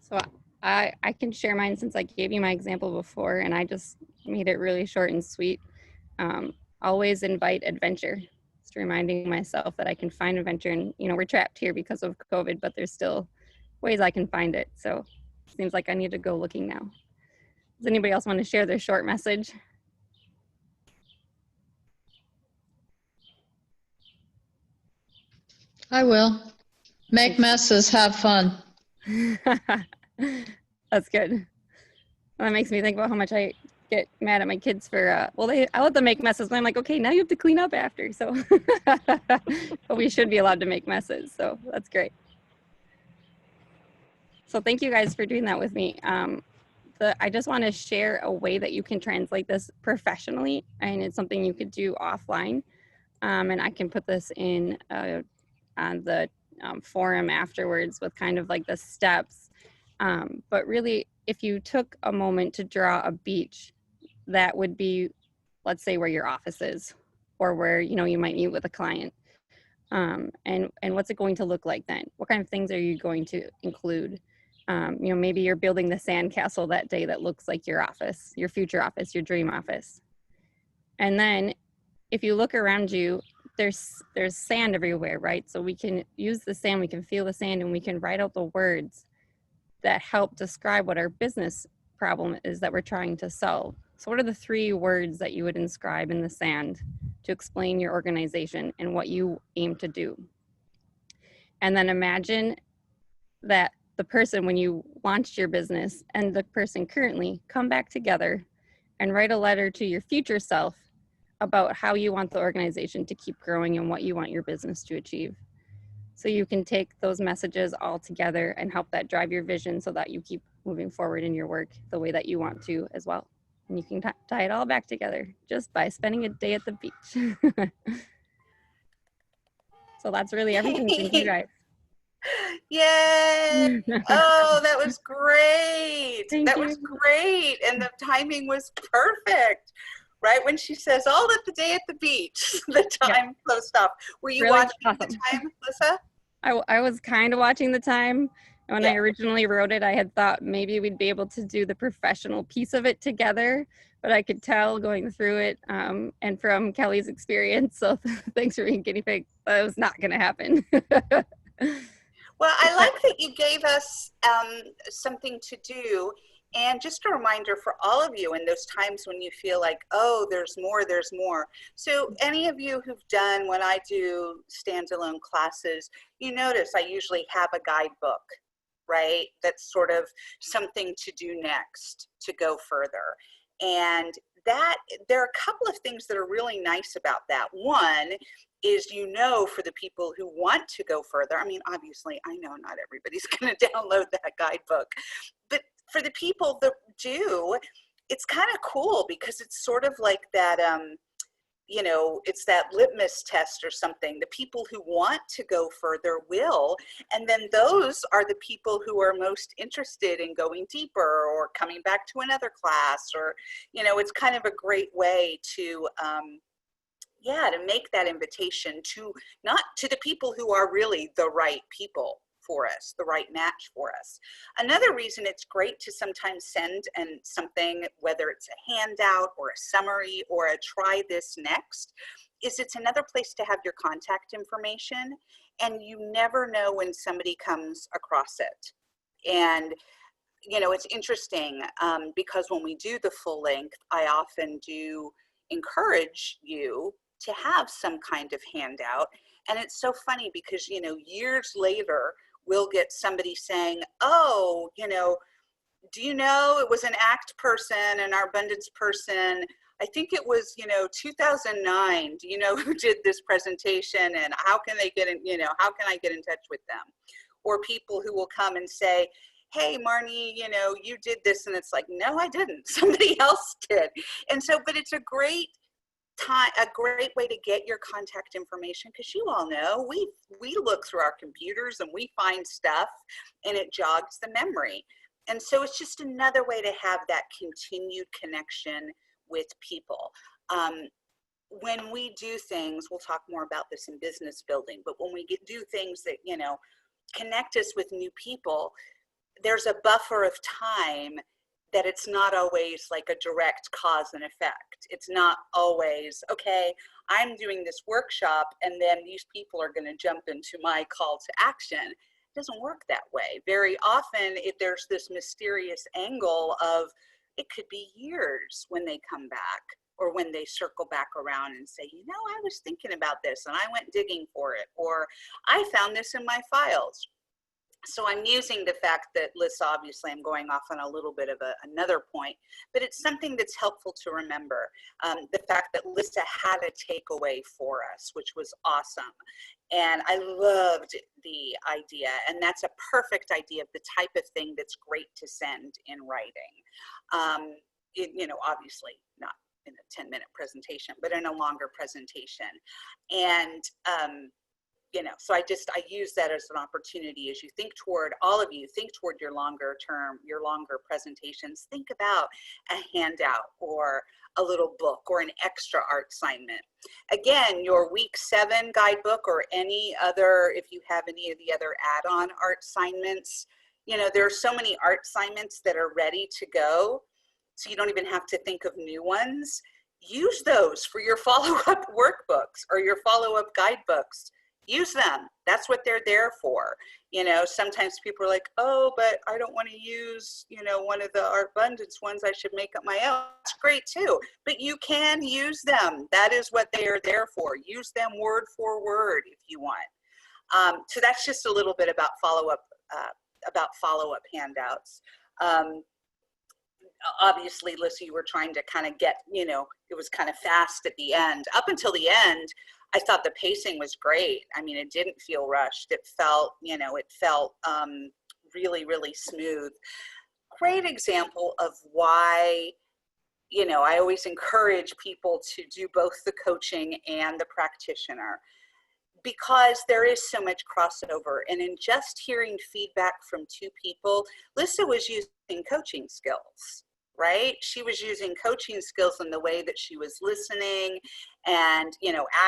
So I can share mine since I gave you my example before, and I just made it really short and sweet. Always invite adventure. Just reminding myself that I can find adventure, and we're trapped here because of COVID, but there's still ways I can find it. So it seems like I need to go looking now. Does anybody else want to share their short message? I will. Make messes, have fun. That's good. That makes me think about how much I get mad at my kids for, I let them make messes, but I'm like, okay, now you have to clean up after. So, but we should be allowed to make messes. So that's great. So thank you guys for doing that with me. I just want to share a way that you can translate this professionally, and it's something you could do offline. And I can put this in on the forum afterwards with kind of like the steps. But really, if you took a moment to draw a beach, that would be, let's say, where your office is, or where you might meet with a client. And what's it going to look like then? What kind of things are you going to include? Maybe you're building the sandcastle that day that looks like your office, your future office, your dream office. And then if you look around you, there's sand everywhere, right? So we can use the sand, we can feel the sand, and we can write out the words that help describe what our business problem is that we're trying to solve. So what are the 3 words that you would inscribe in the sand to explain your organization and what you aim to do? And then imagine that the person, when you launched your business, and the person currently come back together and write a letter to your future self about how you want the organization to keep growing and what you want your business to achieve. So you can take those messages all together and help that drive your vision so that you keep moving forward in your work the way that you want to as well. And you can tie it all back together just by spending a day at the beach. So that's really everything. Thank you guys. Yay! Oh, that was great. Thank you. Was great. And the timing was perfect. Right when she says, "I'll let the day at the beach," the time closed off. Were you really watching the time, Lyssa? I was kind of watching the time. When I originally wrote it, I had thought maybe we'd be able to do the professional piece of it together, but I could tell going through it and from Kelly's experience, so thanks for being guinea pig, that was not going to happen. Well, I like that you gave us something to do. And just a reminder for all of you in those times when you feel like, oh, there's more, there's more. So any of you who've done, when I do standalone classes, you notice I usually have a guidebook, right? That's sort of something to do next to go further. And that there are a couple of things that are really nice about that. One is, for the people who want to go further, I mean, obviously, I know not everybody's going to download that guidebook, but for the people that do, it's kind of cool because it's sort of like that, it's that litmus test or something. The people who want to go further will, and then those are the people who are most interested in going deeper or coming back to another class, or, it's kind of a great way to, to make that invitation to the people who are really the right people for us, the right match for us. Another reason it's great to sometimes send something, whether it's a handout or a summary or a try this next, is it's another place to have your contact information, and you never know when somebody comes across it. And it's interesting because when we do the full length, I often do encourage you to have some kind of handout. And it's so funny because, years later, we'll get somebody saying, oh, do you know it was an ACT person and our abundance person? I think it was, 2009. Do you know who did this presentation, and how can they get in, how can I get in touch with them? Or people who will come and say, hey, Marnie, you did this. And it's like, no, I didn't. Somebody else did. And so, but it's a great way to get your contact information, because you all know we look through our computers and we find stuff and it jogs the memory. And so it's just another way to have that continued connection with people. When we do things, we'll talk more about this in business building, but when we do things that, connect us with new people, there's a buffer of time, that it's not always like a direct cause and effect. It's not always, okay, I'm doing this workshop and then these people are going to jump into my call to action. It doesn't work that way. Very often there's this mysterious angle of, it could be years when they come back, or when they circle back around and say, I was thinking about this and I went digging for it, or I found this in my files. So I'm using the fact that Lyssa, obviously I'm going off on a little bit of another point, but it's something that's helpful to remember. The fact that Lyssa had a takeaway for us, which was awesome. And I loved the idea, and that's a perfect idea of the type of thing that's great to send in writing. Obviously not in a 10-minute presentation, but in a longer presentation. And, so I use that as an opportunity as you think toward, all of you, think toward your longer term, your longer presentations. Think about a handout or a little book or an extra art assignment. Again, your week 7 guidebook or any other, if you have any of the other add-on art assignments, there are so many art assignments that are ready to go, so you don't even have to think of new ones. Use those for your follow-up workbooks or your follow-up guidebooks. Use them. That's what they're there for. Sometimes people are like, oh, but I don't want to use, one of the Art Abundance ones. I should make up my own. That's great too. But you can use them. That is what they are there for. Use them word for word if you want. So that's just a little bit about follow-up handouts. Obviously, Lyssa, you were trying to kind of get, it was kind of fast at the end. Up until the end, I thought the pacing was great. I mean, it didn't feel rushed. It felt, really, really smooth. Great example of why, I always encourage people to do both the coaching and the practitioner, because there is so much crossover. And in just hearing feedback from 2 people, Lyssa was using coaching skills, right? She was using coaching skills in the way that she was listening and,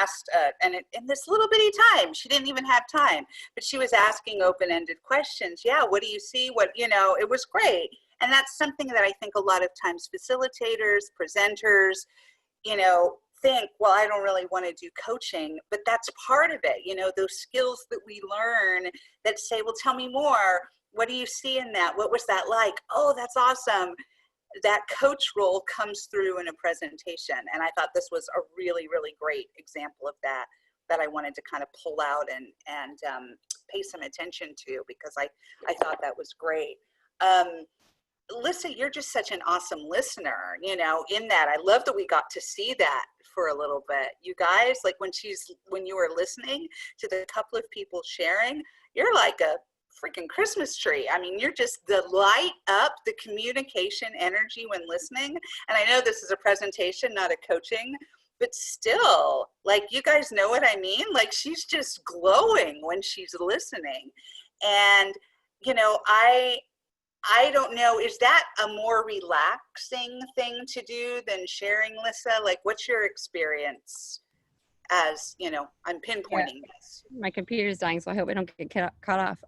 asked, and in this little bitty time, she didn't even have time, but she was asking open-ended questions. Yeah, what do you see? What, it was great. And that's something that I think a lot of times facilitators, presenters, think, well, I don't really want to do coaching, but that's part of it. Those skills that we learn that say, well, tell me more. What do you see in that? What was that like? Oh, that's awesome. That coach role comes through in a presentation. And I thought this was a really, really great example of that I wanted to kind of pull out and pay some attention to, because I thought that was great. Lyssa, you're just such an awesome listener, in that. I love that we got to see that for a little bit. You guys, like when you were listening to the couple of people sharing, you're like a freaking Christmas tree. I mean, you're just the light up, the communication energy when listening. And I know this is a presentation, not a coaching, but still, like, you guys know what I mean? Like, she's just glowing when she's listening. And, I don't know, is that a more relaxing thing to do than sharing, Lyssa? Like, what's your experience as, I'm pinpointing this? My computer's dying, so I hope I don't get cut off.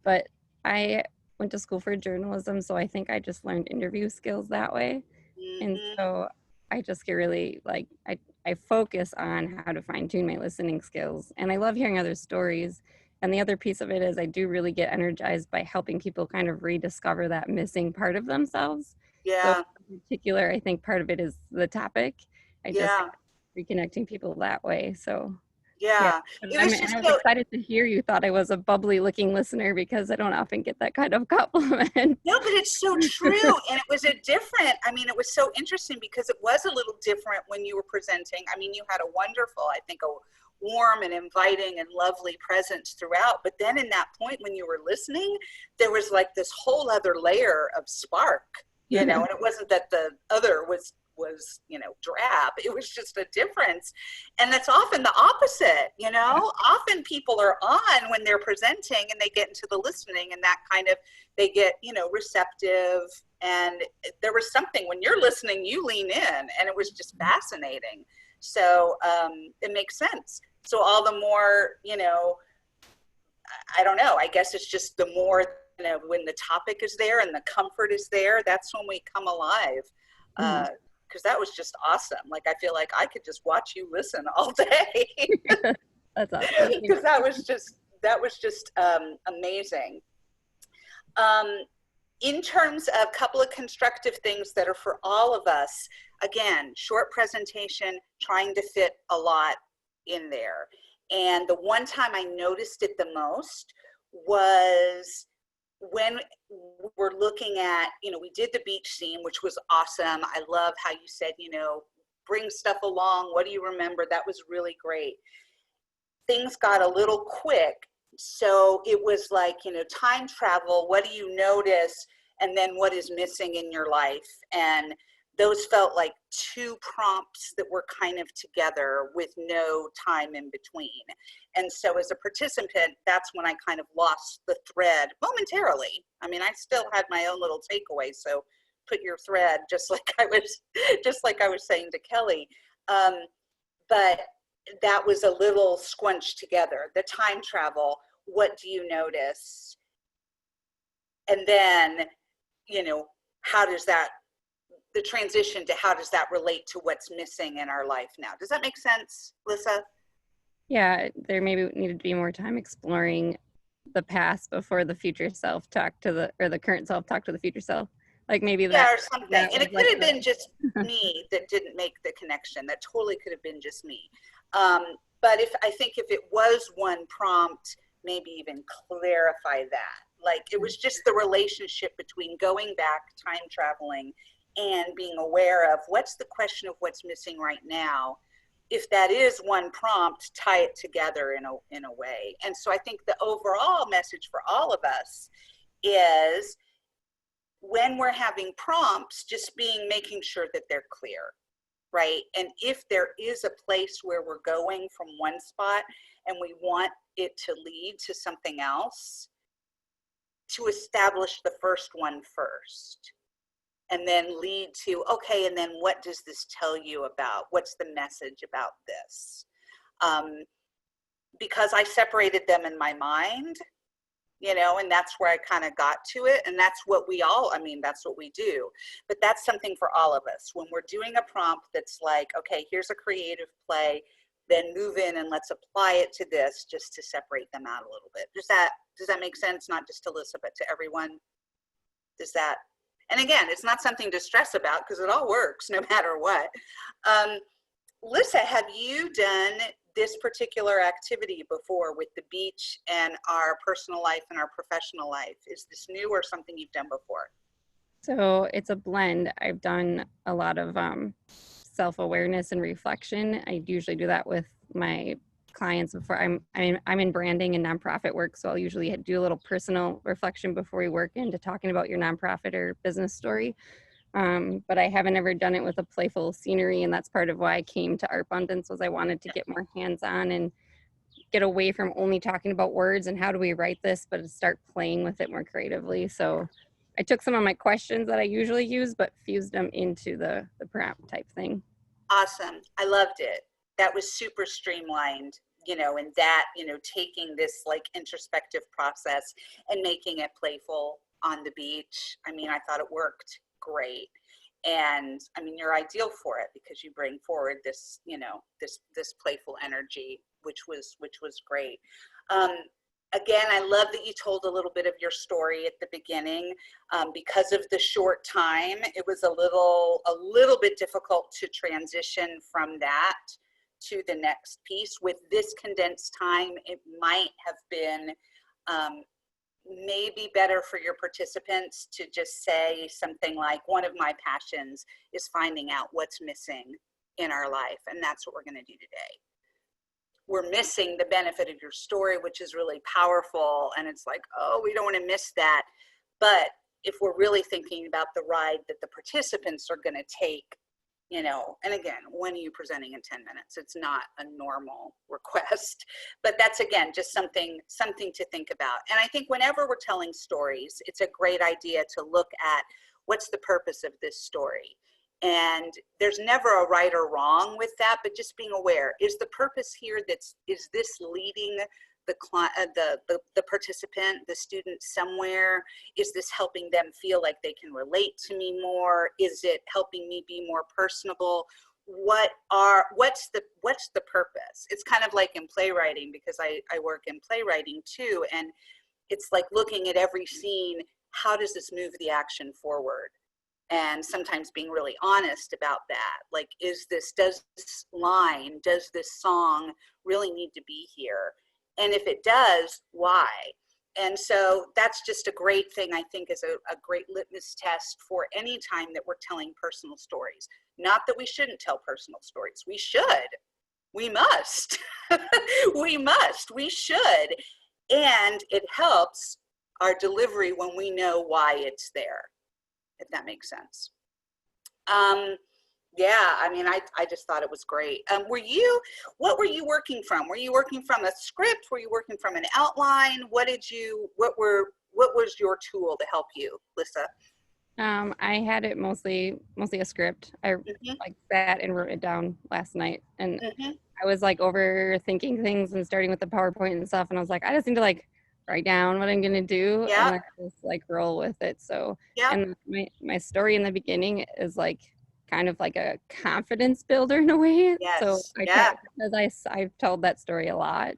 But I went to school for journalism, so I think I just learned interview skills that way. And so I just get really, like, I focus on how to fine-tune my listening skills. And I love hearing other stories. And the other piece of it is I do really get energized by helping people kind of rediscover that missing part of themselves. Yeah. So in particular, I think part of it is the topic. I just reconnecting people that way. So yeah. I was excited to hear you thought I was a bubbly looking listener, because I don't often get that kind of compliment. No, but it's so true. And it was it was so interesting because it was a little different when you were presenting. I mean, you had a wonderful, I think, a warm and inviting and lovely presence throughout. But then in that point when you were listening, there was like this whole other layer of spark, and it wasn't that the other was drab. It was just a difference. And that's often the opposite, often people are on when they're presenting and they get into the listening, and that kind of, they get, receptive. And there was something when you're listening, you lean in, and it was just fascinating. So it makes sense. So all the more, I don't know, I guess it's just the more know, when the topic is there and the comfort is there, that's when we come alive. Because that was just awesome. Like, I feel like I could just watch you listen all day. That's awesome. Because that was just amazing. In terms of a couple of constructive things that are for all of us, again, short presentation, trying to fit a lot in there. And the one time I noticed it the most was when we're looking at, you know, we did the beach scene, which was awesome. I love how you said, you know, bring stuff along. What do you remember? That was really great. Things got a little quick. So it was like, you know, time travel, what do you notice? And then what is missing in your life? And those felt like two prompts that were kind of together with no time in between. And so as a participant, that's when I kind of lost the thread momentarily. I mean, I still had my own little takeaway. So put your thread, just like I was saying to Kelly. But that was a little squunched together. The time travel, what do you notice? And then, you know, how does that, the transition to how does that relate to what's missing in our life now? Does that make sense, Lyssa? Yeah, there maybe needed to be more time exploring the past before the future self talked to the current self talked to the future self. Like maybe that. Yeah, or something. And it could have been just me that didn't make the connection. That totally could have been just me. But I think if it was one prompt, maybe even clarify that. Like it was just the relationship between going back, time traveling, and being aware of what's the question of what's missing right now. If that is one prompt, tie it together in a way. And so I think the overall message for all of us is when we're having prompts, just making sure that they're clear, right? And if there is a place where we're going from one spot and we want it to lead to something else, to establish the first one first. And then lead to, okay, and then what does this tell you about? What's the message about this? Because I separated them in my mind, you know, and that's where I kind of got to it. And that's what that's what we do. But that's something for all of us. When we're doing a prompt that's like, okay, here's a creative play, then move in and let's apply it to this, just to separate them out a little bit. Does that make sense? Not just to Lyssa, but to everyone? Does that? And again, it's not something to stress about because it all works no matter what. Lyssa, have you done this particular activity before with the beach and our personal life and our professional life? Is this new or something you've done before? So it's a blend. I've done a lot of self-awareness and reflection. I usually do that with my clients before I'm in branding and nonprofit work. So I'll usually do a little personal reflection before we work into talking about your nonprofit or business story. But I haven't ever done it with a playful scenery. And that's part of why I came to Art Abundance, was I wanted to get more hands-on and get away from only talking about words and how do we write this, but start playing with it more creatively. So I took some of my questions that I usually use, but fused them into the prompt type thing. Awesome. I loved it. That was super streamlined, you know, and that, you know, taking this like introspective process and making it playful on the beach. I mean, I thought it worked great. And I mean, you're ideal for it because you bring forward this, you know, this playful energy, which was great. Again, I love that you told a little bit of your story at the beginning. Because of the short time, it was a little bit difficult to transition from that to the next piece. With this condensed time, it might have been maybe better for your participants to just say something like, one of my passions is finding out what's missing in our life, and that's what we're going to do today. We're missing the benefit of your story, which is really powerful, and it's like, oh, we don't want to miss that. But if we're really thinking about the ride that the participants are going to take, you know, and again, when are you presenting in 10 minutes? It's not a normal request, but that's, again, just something to think about. And I think whenever we're telling stories, it's a great idea to look at what's the purpose of this story. And there's never a right or wrong with that, but just being aware, is the purpose here is this leading the participant, the student somewhere? Is this helping them feel like they can relate to me more? Is it helping me be more personable? What's the purpose? It's kind of like in playwriting, because I work in playwriting too, and it's like looking at every scene, how does this move the action forward? And sometimes being really honest about that. Like, does this line, does this song really need to be here? And if it does, why? And so that's just a great thing, I think, is a great litmus test for any time that we're telling personal stories. Not that we shouldn't tell personal stories. We should. We must. We should. And it helps our delivery when we know why it's there, if that makes sense. Yeah, I mean, I just thought it was great. What were you working from? Were you working from a script? Were you working from an outline? What was your tool to help you, Lyssa? I had it mostly a script. I like sat and wrote it down last night, and I was like overthinking things and starting with the PowerPoint and stuff, and I was like, I just need to like write down what I'm gonna do and just like roll with it. So and my story in the beginning is like kind of like a confidence builder in a way. So I try, because I've told that story a lot.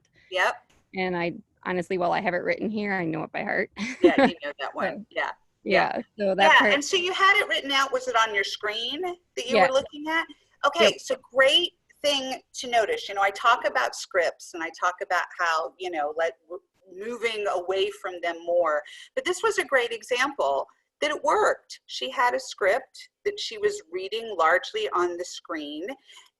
And I honestly, while I have it written here, I know it by heart. You know that one. So that part. And so you had it written out. Was it on your screen that you were looking at? Okay, so great thing to notice. You know, I talk about scripts and I talk about how, you know, moving away from them more. But this was a great example that it worked. She had a script that she was reading largely on the screen.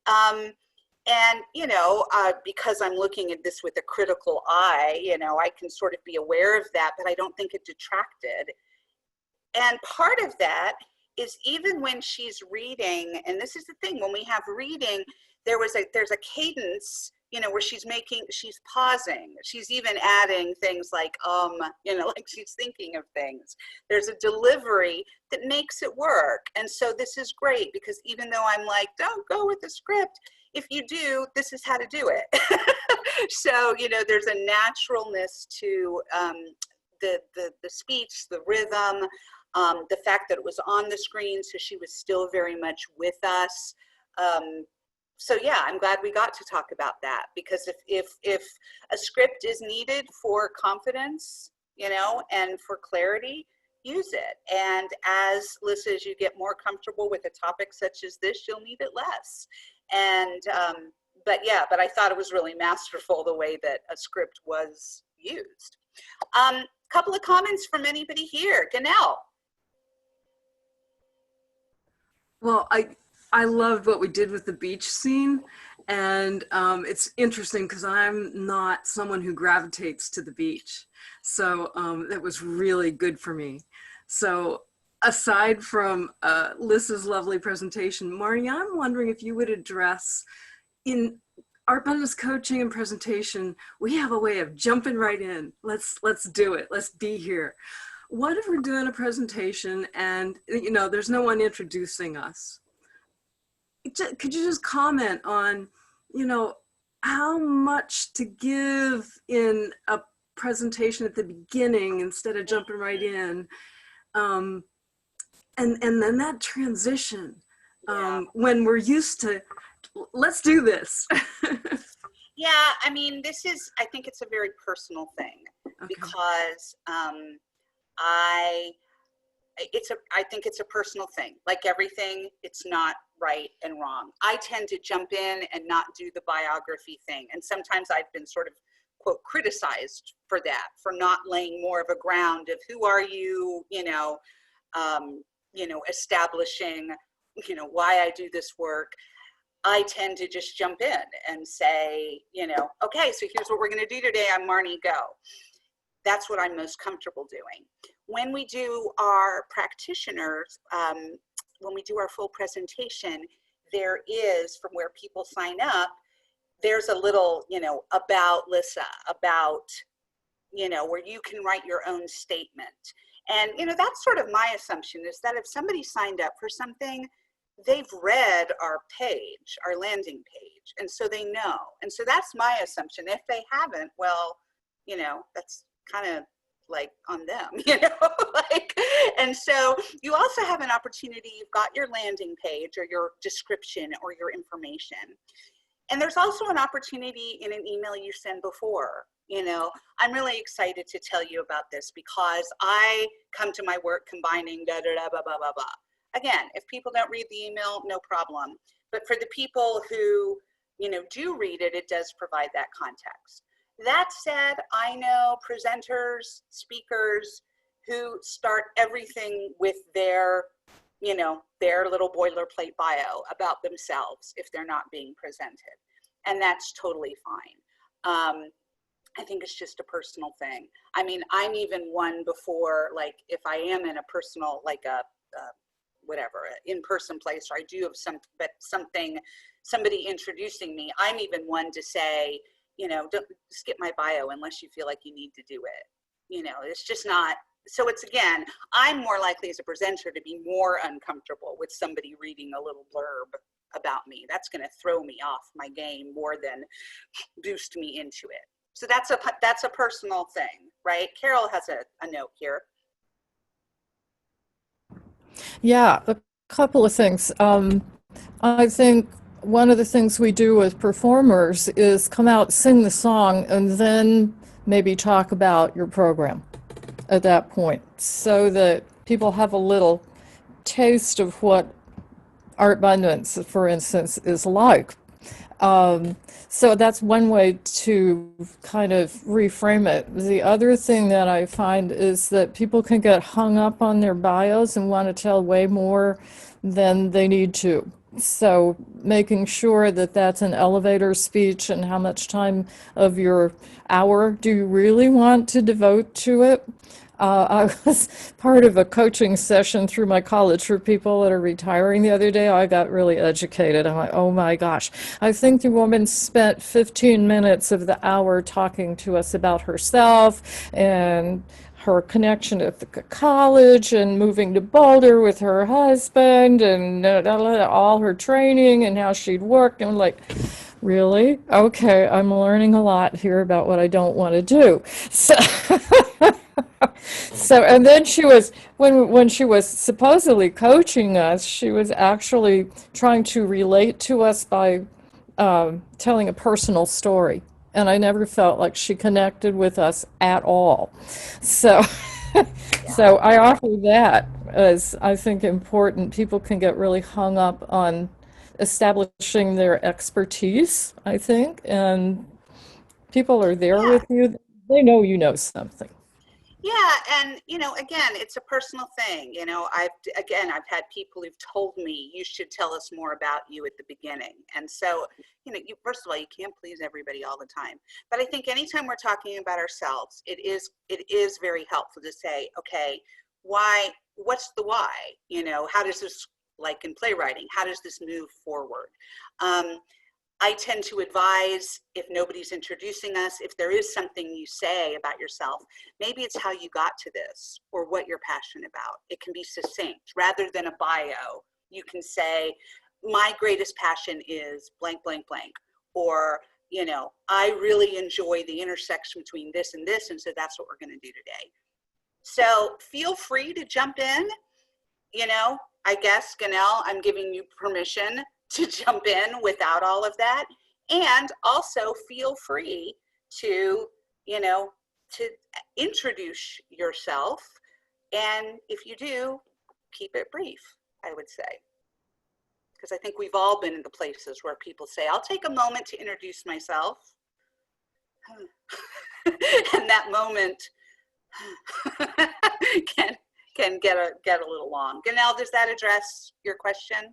And, you know, because I'm looking at this with a critical eye, you know, I can sort of be aware of that, but I don't think it detracted. And part of that is even when she's reading, and this is the thing, when we have reading, there's a cadence, you know, where she's pausing. She's even adding things like, you know, like she's thinking of things. There's a delivery that makes it work. And so this is great, because even though I'm like, don't go with the script, if you do, this is how to do it. So, you know, there's a naturalness to the speech, the rhythm, the fact that it was on the screen, so she was still very much with us. So yeah, I'm glad we got to talk about that, because if a script is needed for confidence, you know, and for clarity, use it. And as Lyssa, as you get more comfortable with a topic such as this, you'll need it less. And but I thought it was really masterful the way that a script was used. Couple of comments from anybody here. Ganelle. Well, I loved what we did with the beach scene, and it's interesting because I'm not someone who gravitates to the beach, so that was really good for me. So aside from Lyssa's lovely presentation, Marnie, I'm wondering if you would address, in art abundance coaching and presentation, we have a way of jumping right in. Let's do it. Let's be here. What if we're doing a presentation and, you know, there's no one introducing us? Could you just comment on, you know, how much to give in a presentation at the beginning instead of jumping right in? And then that transition, when we're used to, let's do this. Yeah, I mean, I think it's a very personal thing, because I think it's a personal thing. Like everything, it's not right and wrong. I tend to jump in and not do the biography thing. And sometimes I've been sort of, quote, criticized for that, for not laying more of a ground of who are you, establishing, you know, why I do this work. I tend to just jump in and say, you know, okay, so here's what we're going to do today. I'm Marnie, go. That's what I'm most comfortable doing. When we do our practitioners, when we do our full presentation, there is, from where people sign up, there's a little, you know, about Lyssa, about, you know, where you can write your own statement. And, you know, that's sort of my assumption, is that if somebody signed up for something, they've read our page, our landing page, and so they know. And so that's my assumption. If they haven't, well, you know, that's kind of like on them, you know, like, and so you also have an opportunity. You've got your landing page or your description or your information. And there's also an opportunity in an email you send before. You know, I'm really excited to tell you about this because I come to my work combining da da da blah blah blah blah. Again, if people don't read the email, no problem. But for the people who, you know, do read it, it does provide that context. That said, I know presenters, speakers who start everything with their, you know, their little boilerplate bio about themselves if they're not being presented. And that's totally fine. I think it's just a personal thing. I mean, I'm even one before, like if I am in a personal, like a whatever, in-person place, or I do have somebody introducing me, I'm even one to say, you know, don't skip my bio unless you feel like you need to do it. You know, it's just not. So it's, again, I'm more likely as a presenter to be more uncomfortable with somebody reading a little blurb about me. That's going to throw me off my game more than boost me into it. So that's a personal thing, right? Carol has a note here. Yeah, a couple of things. I think one of the things we do with performers is come out, sing the song, and then maybe talk about your program at that point so that people have a little taste of what Art Abundance, for instance, is like. So that's one way to kind of reframe it. The other thing that I find is that people can get hung up on their bios and want to tell way more than they need to. So making sure that that's an elevator speech and how much time of your hour do you really want to devote to it. I was part of a coaching session through my college for people that are retiring the other day. I got really educated. I'm like, oh my gosh. I think the woman spent 15 minutes of the hour talking to us about herself and her connection at the college and moving to Boulder with her husband and all her training and how she'd worked. And I'm like, really? Okay, I'm learning a lot here about what I don't want to do. So, and then she was, when she was supposedly coaching us, she was actually trying to relate to us by telling a personal story. And I never felt like she connected with us at all. So, so I offer that as I think important. People can get really hung up on establishing their expertise, I think, and people are there Yeah. with you. They know you know something. Yeah, and you know, again, it's a personal thing. You know, I've had people who've told me you should tell us more about you at the beginning. And so, you know, first of all, you can't please everybody all the time. But I think anytime we're talking about ourselves, it is very helpful to say, okay, why? What's the why? You know, how does this, like in playwriting, how does this move forward? I tend to advise, if nobody's introducing us, if there is something you say about yourself, maybe it's how you got to this or what you're passionate about. It can be succinct rather than a bio. You can say, my greatest passion is blank, blank, blank. Or, you know, I really enjoy the intersection between this, and so that's what we're going to do today. So feel free to jump in. You know, I guess, Ganelle, I'm giving you permission to jump in without all of that. And also feel free to, you know, to introduce yourself. And if you do, keep it brief, I would say. Because I think we've all been in the places where people say, I'll take a moment to introduce myself. And that moment can get a little long. Ganelle, does that address your question?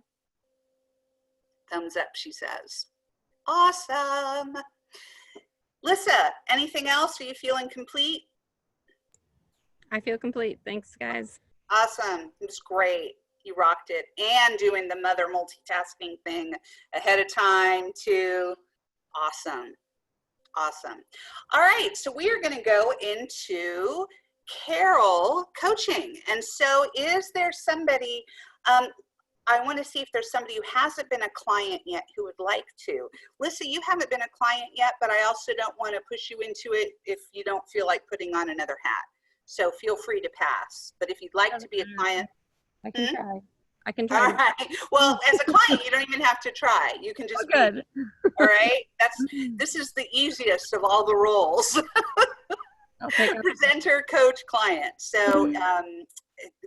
Thumbs up, she says. Awesome. Lyssa, anything else? Are you feeling complete? I feel complete. Thanks, guys. Awesome. It was great. You rocked it. And doing the mother multitasking thing ahead of time, too. Awesome. Awesome. All right. So we are going to go into Carol coaching. And so is there somebody, I want to see if there's somebody who hasn't been a client yet who would like to. Lyssa, you haven't been a client yet, but I also don't want to push you into it if you don't feel like putting on another hat. So feel free to pass. But if you'd like to be a client, I can try. I can all try. right. Well, as a client, you don't even have to try. You can just Oh, good. be. All right. This is the easiest of all the roles. I'll take up. Presenter, coach, client. So,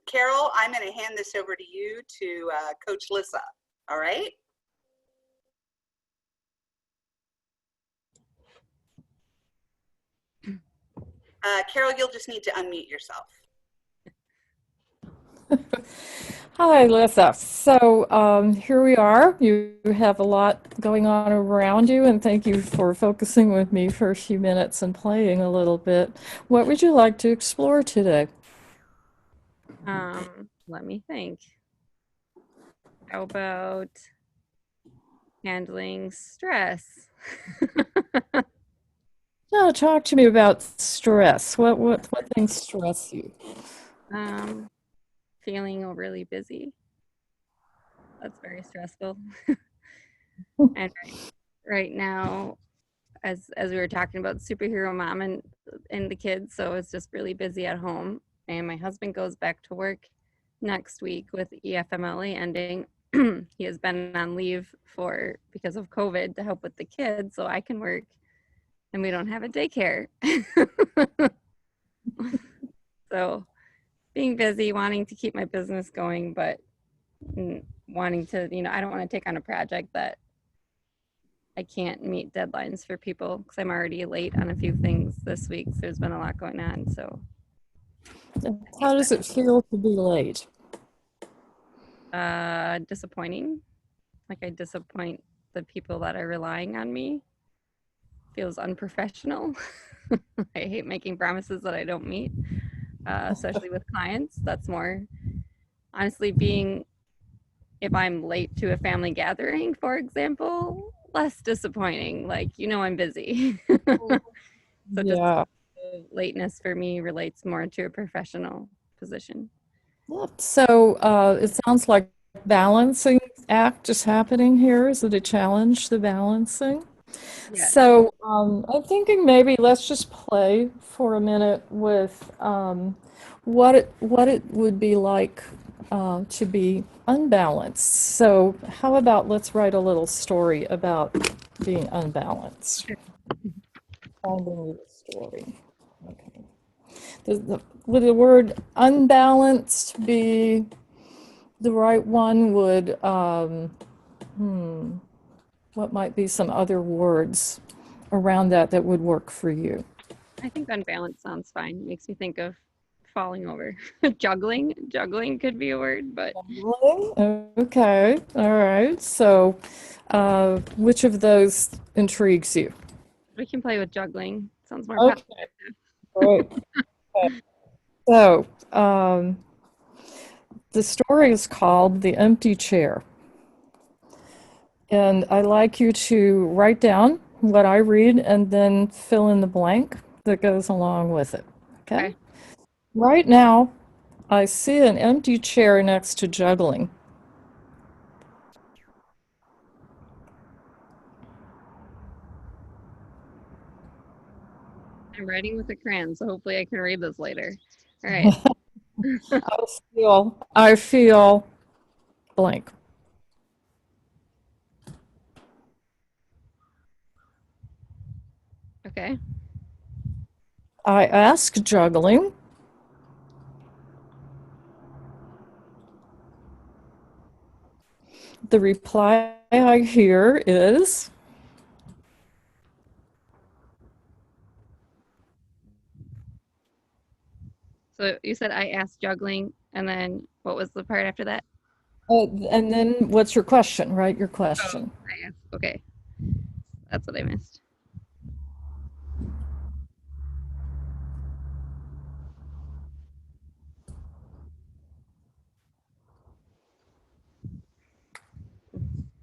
Carol, I'm going to hand this over to you to Coach Lyssa. All right. Carol, you'll just need to unmute yourself. Hi, Lyssa. So here we are. You have a lot going on around you, and thank you for focusing with me for a few minutes and playing a little bit. What would you like to explore today? Let me think. How about handling stress? No, talk to me about stress. What things stress you? Feeling overly busy. That's very stressful. And right now, as we were talking about superhero mom and the kids, so it's just really busy at home. And my husband goes back to work next week with EFMLA ending. He has been on leave because of COVID to help with the kids, so I can work, and we don't have a daycare. So being busy, wanting to keep my business going, but wanting to, I don't want to take on a project that I can't meet deadlines for people because I'm already late on a few things this week. So there's been a lot going on. So How does it feel to be late? disappointing. Like I disappoint the people that are relying on me. Feels unprofessional. I hate making promises that I don't meet, especially with clients. That's more honestly if I'm late to a family gathering, for example, less disappointing. Like, I'm busy. So just Yeah. lateness for me relates more to a professional position. So it sounds like balancing act is happening here. Is it a challenge, the balancing? Yes. So I'm thinking maybe let's just play for a minute with what it would be like to be unbalanced. So how about let's write a little story about being unbalanced. Finding you a story. Okay. Would the word unbalanced be the right one? What might be some other words around that would work for you? I think unbalanced sounds fine. Makes me think of falling over. Juggling could be a word, but Okay, all right. So, which of those intrigues you? we can play with juggling. Sounds more Okay, great. Okay. So, the story is called The Empty Chair. And I'd like you to write down what I read and then fill in the blank that goes along with it. Okay? Okay. Right now, I see an empty chair next to juggling. I'm writing with a crayon, so hopefully I can read this later. All right. I feel blank. Okay. I ask juggling. The reply I hear is, So you said I asked juggling, and then what was the part after that? and then what's your question, right? Your Oh, question. I asked. Okay. That's what I missed.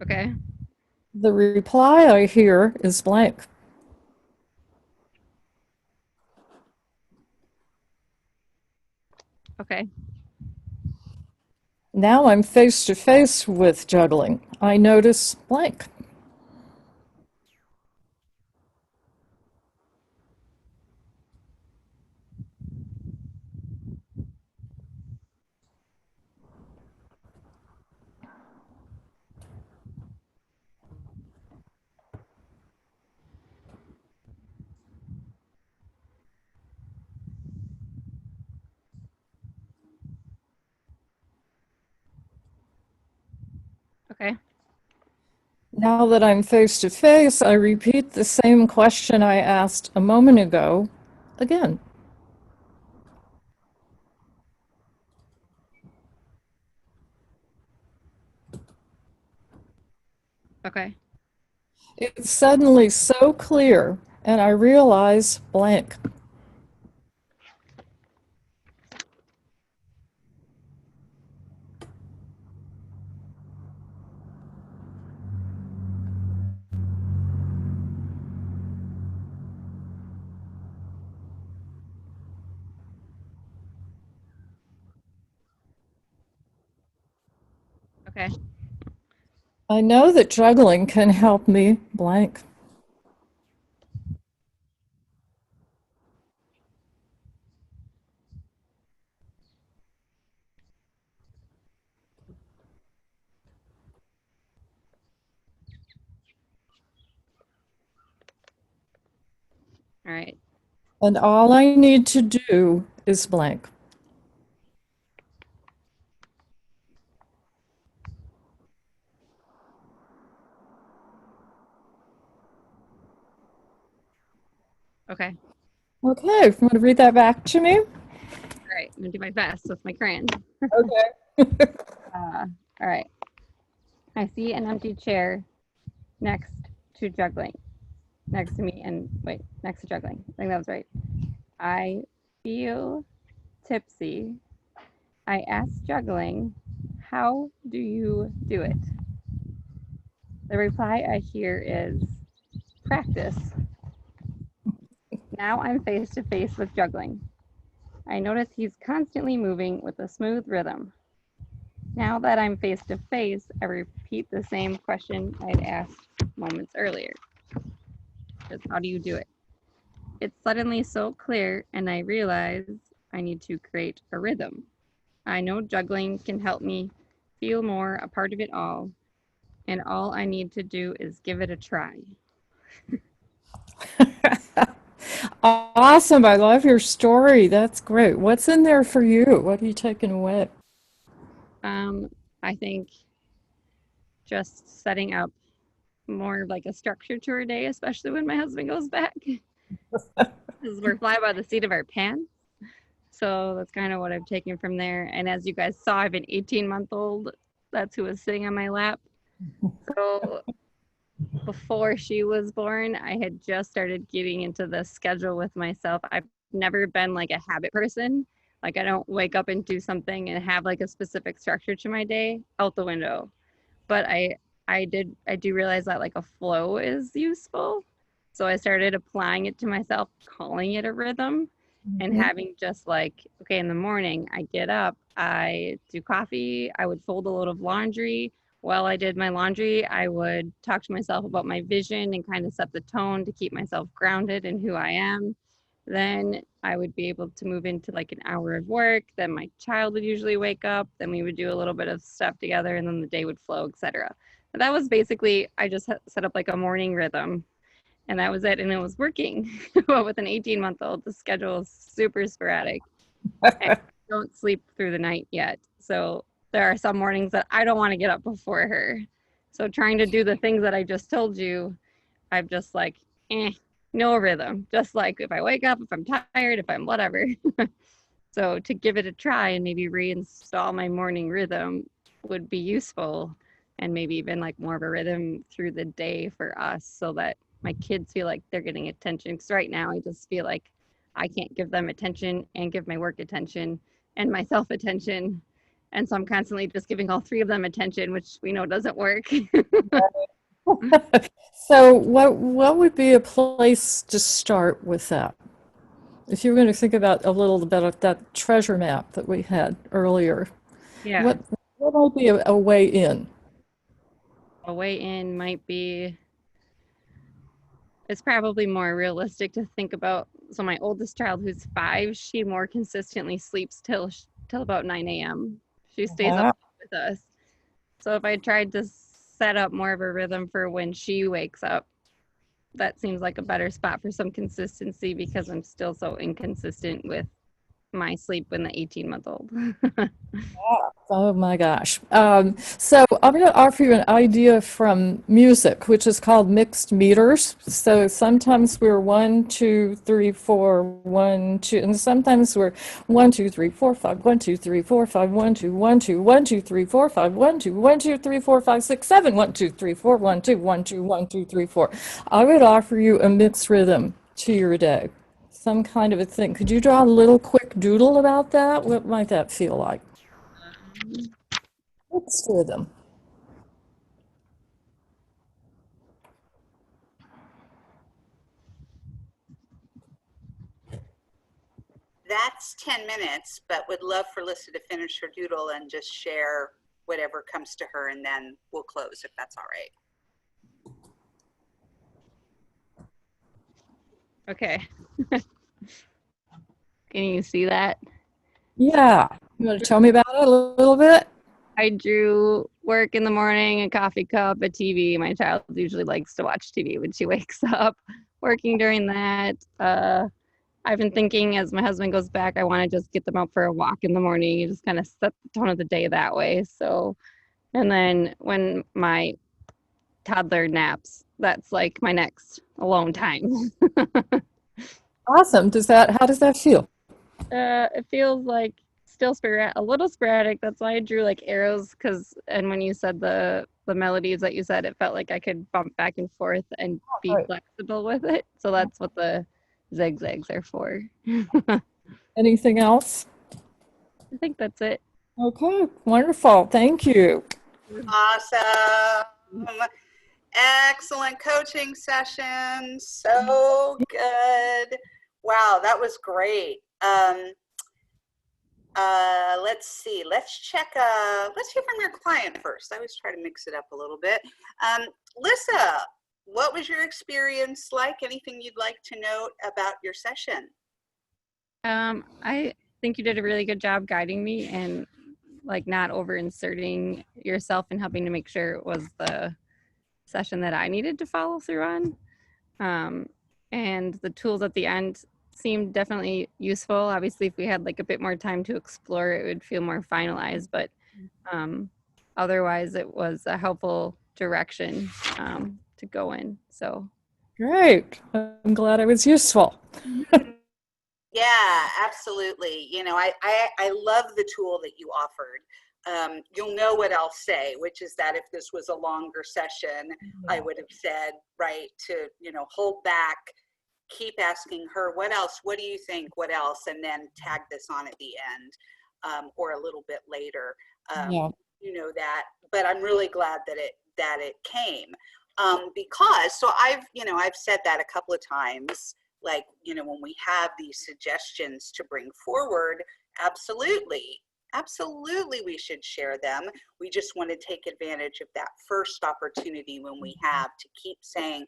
Okay. The reply I hear is blank. Okay. Now I'm face to face with juggling. I notice blank. Okay. Now that I'm face to face, I repeat the same question I asked a moment ago again. Okay. It's suddenly so clear, and I realize blank. Okay. I know that juggling can help me blank. All right. And all I need to do is blank. Okay. Okay, want to read that back to me? All right. I'm gonna do my best with my crayons. Okay. All right. I see an empty chair next to juggling. Next to me and wait, next to juggling. I think that was right. I feel tipsy. I ask juggling, how do you do it? The reply I hear is practice. Now I'm face to face with juggling. I notice he's constantly moving with a smooth rhythm. Now that I'm face to face, I repeat the same question I'd asked moments earlier. Just how do you do it? It's suddenly so clear, and I realize I need to create a rhythm. I know juggling can help me feel more a part of it all, and all I need to do is give it a try. Awesome. I love your story. That's great. What's in there for you? What are you taking away? I think just setting up more of like a structure to our day, especially when my husband goes back. Because we're fly by the seat of our pants. So that's kind of what I've taken from there. And as you guys saw, I have an 18-month-old. That's who was sitting on my lap. So before she was born, I had just started getting into the schedule with myself. I've never been like a habit person. Like I don't wake up and do something and have like a specific structure to my day, out the window. But I do realize that like a flow is useful. So I started applying it to myself, calling it a rhythm and having just like, okay, in the morning I get up, I do coffee, I would fold a load of laundry. While I did my laundry, I would talk to myself about my vision and kind of set the tone to keep myself grounded in who I am. Then I would be able to move into like an hour of work. Then my child would usually wake up. Then we would do a little bit of stuff together, and then the day would flow, etc. But that was basically I just set up like a morning rhythm, and that was it. And it was working. But with an 18-month-old, the schedule is super sporadic. And I don't sleep through the night yet, so there are some mornings that I don't want to get up before her. So trying to do the things that I just told you, I'm just like, no rhythm. Just like if I wake up, if I'm tired, if I'm whatever. So to give it a try and maybe reinstall my morning rhythm would be useful, and maybe even like more of a rhythm through the day for us so that my kids feel like they're getting attention. Because right now I just feel like I can't give them attention and give my work attention and myself attention. And so I'm constantly just giving all three of them attention, which we know doesn't work. So what would be a place to start with that? If you were going to think about a little bit of that treasure map that we had earlier, Yeah. what What might be a way in? A way in might be, it's probably more realistic to think about. So my oldest child, who's 5, she more consistently sleeps till about 9 a.m. She stays up Wow. with us. So if I tried to set up more of a rhythm for when she wakes up, that seems like a better spot for some consistency, because I'm still so inconsistent with my sleep when the 18-month-old. Oh my gosh. So I'm going to offer you an idea from music, which is called mixed meters. So sometimes we're 1, 2, 3, 4, 1, 2, and sometimes we're 1, 2, 3, 4, 5, 1, 2, 3, 4, 5, 1, 2, 1, 2, 1, 2, 3, 4, 5, 1, 2, 1, 2, 3, 4, 5, 6, 7, 1, 2, 3, 4, 1, 2, 1, 2, 1, 2, 3, 4. I would offer you a mixed rhythm to your day, some kind of a thing. Could you draw a little quick doodle about that? What might that feel like? Mixed rhythm. That's 10 minutes, but would love for Lyssa to finish her doodle and just share whatever comes to her, and then we'll close if that's all right. Okay. Can you see that? Yeah. You want to tell me about it a little bit? I drew work in the morning, a coffee cup, a TV. My child usually likes to watch TV when she wakes up. Working during that. I've been thinking, as my husband goes back, I want to just get them out for a walk in the morning. You just kind of set the tone of the day that way. So, and then when my toddler naps, that's like my next alone time. Awesome. How does that feel? It feels like still a little sporadic. That's why I drew like arrows, and when you said the melodies that you said, it felt like I could bump back and forth and be Right. flexible with it. So that's what the zigzags are for. Anything else? I think that's it. Okay, wonderful. Thank you. Awesome. Excellent coaching session. So good. Wow, that was great. Let's see. Let's check. Let's hear from your client first. I always try to mix it up a little bit. Lyssa, what was your experience like? Anything you'd like to note about your session? I think you did a really good job guiding me and like not over inserting yourself and helping to make sure it was the session that I needed to follow through on. And the tools at the end seemed definitely useful. Obviously, if we had like a bit more time to explore, it would feel more finalized, but otherwise it was a helpful direction to go in. So Great. I'm glad I was useful. Yeah, absolutely. You know, I love the tool that you offered. You'll know what I'll say, which is that if this was a longer session, I would have said, right, to, hold back, keep asking her, what else? What do you think? What else? And then tag this on at the end or a little bit later. Yeah. You know that, but I'm really glad that it came because, so I've said that a couple of times. Like, when we have these suggestions to bring forward, absolutely, we should share them. We just want to take advantage of that first opportunity when we have to keep saying,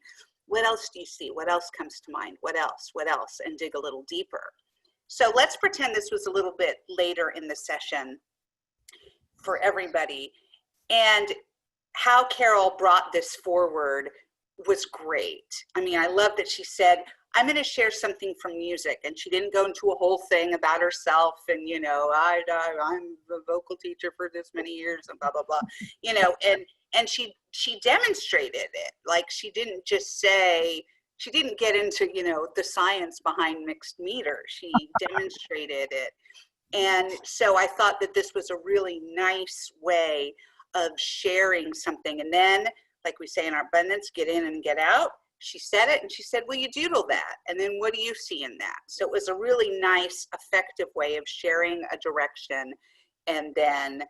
what else do you see? What else comes to mind? What else? And dig a little deeper. So let's pretend this was a little bit later in the session for everybody. And how Carol brought this forward was great. I mean, I love that she said, I'm going to share something from music, and she didn't go into a whole thing about herself and I'm a vocal teacher for this many years and blah blah blah, and she demonstrated it. Like, she didn't just say, she didn't get into the science behind mixed meter. She demonstrated it. And so I thought that this was a really nice way of sharing something. And then, like we say in our abundance, get in and get out. She said it, and she said, will you doodle that? And then what do you see in that? So it was a really nice, effective way of sharing a direction and then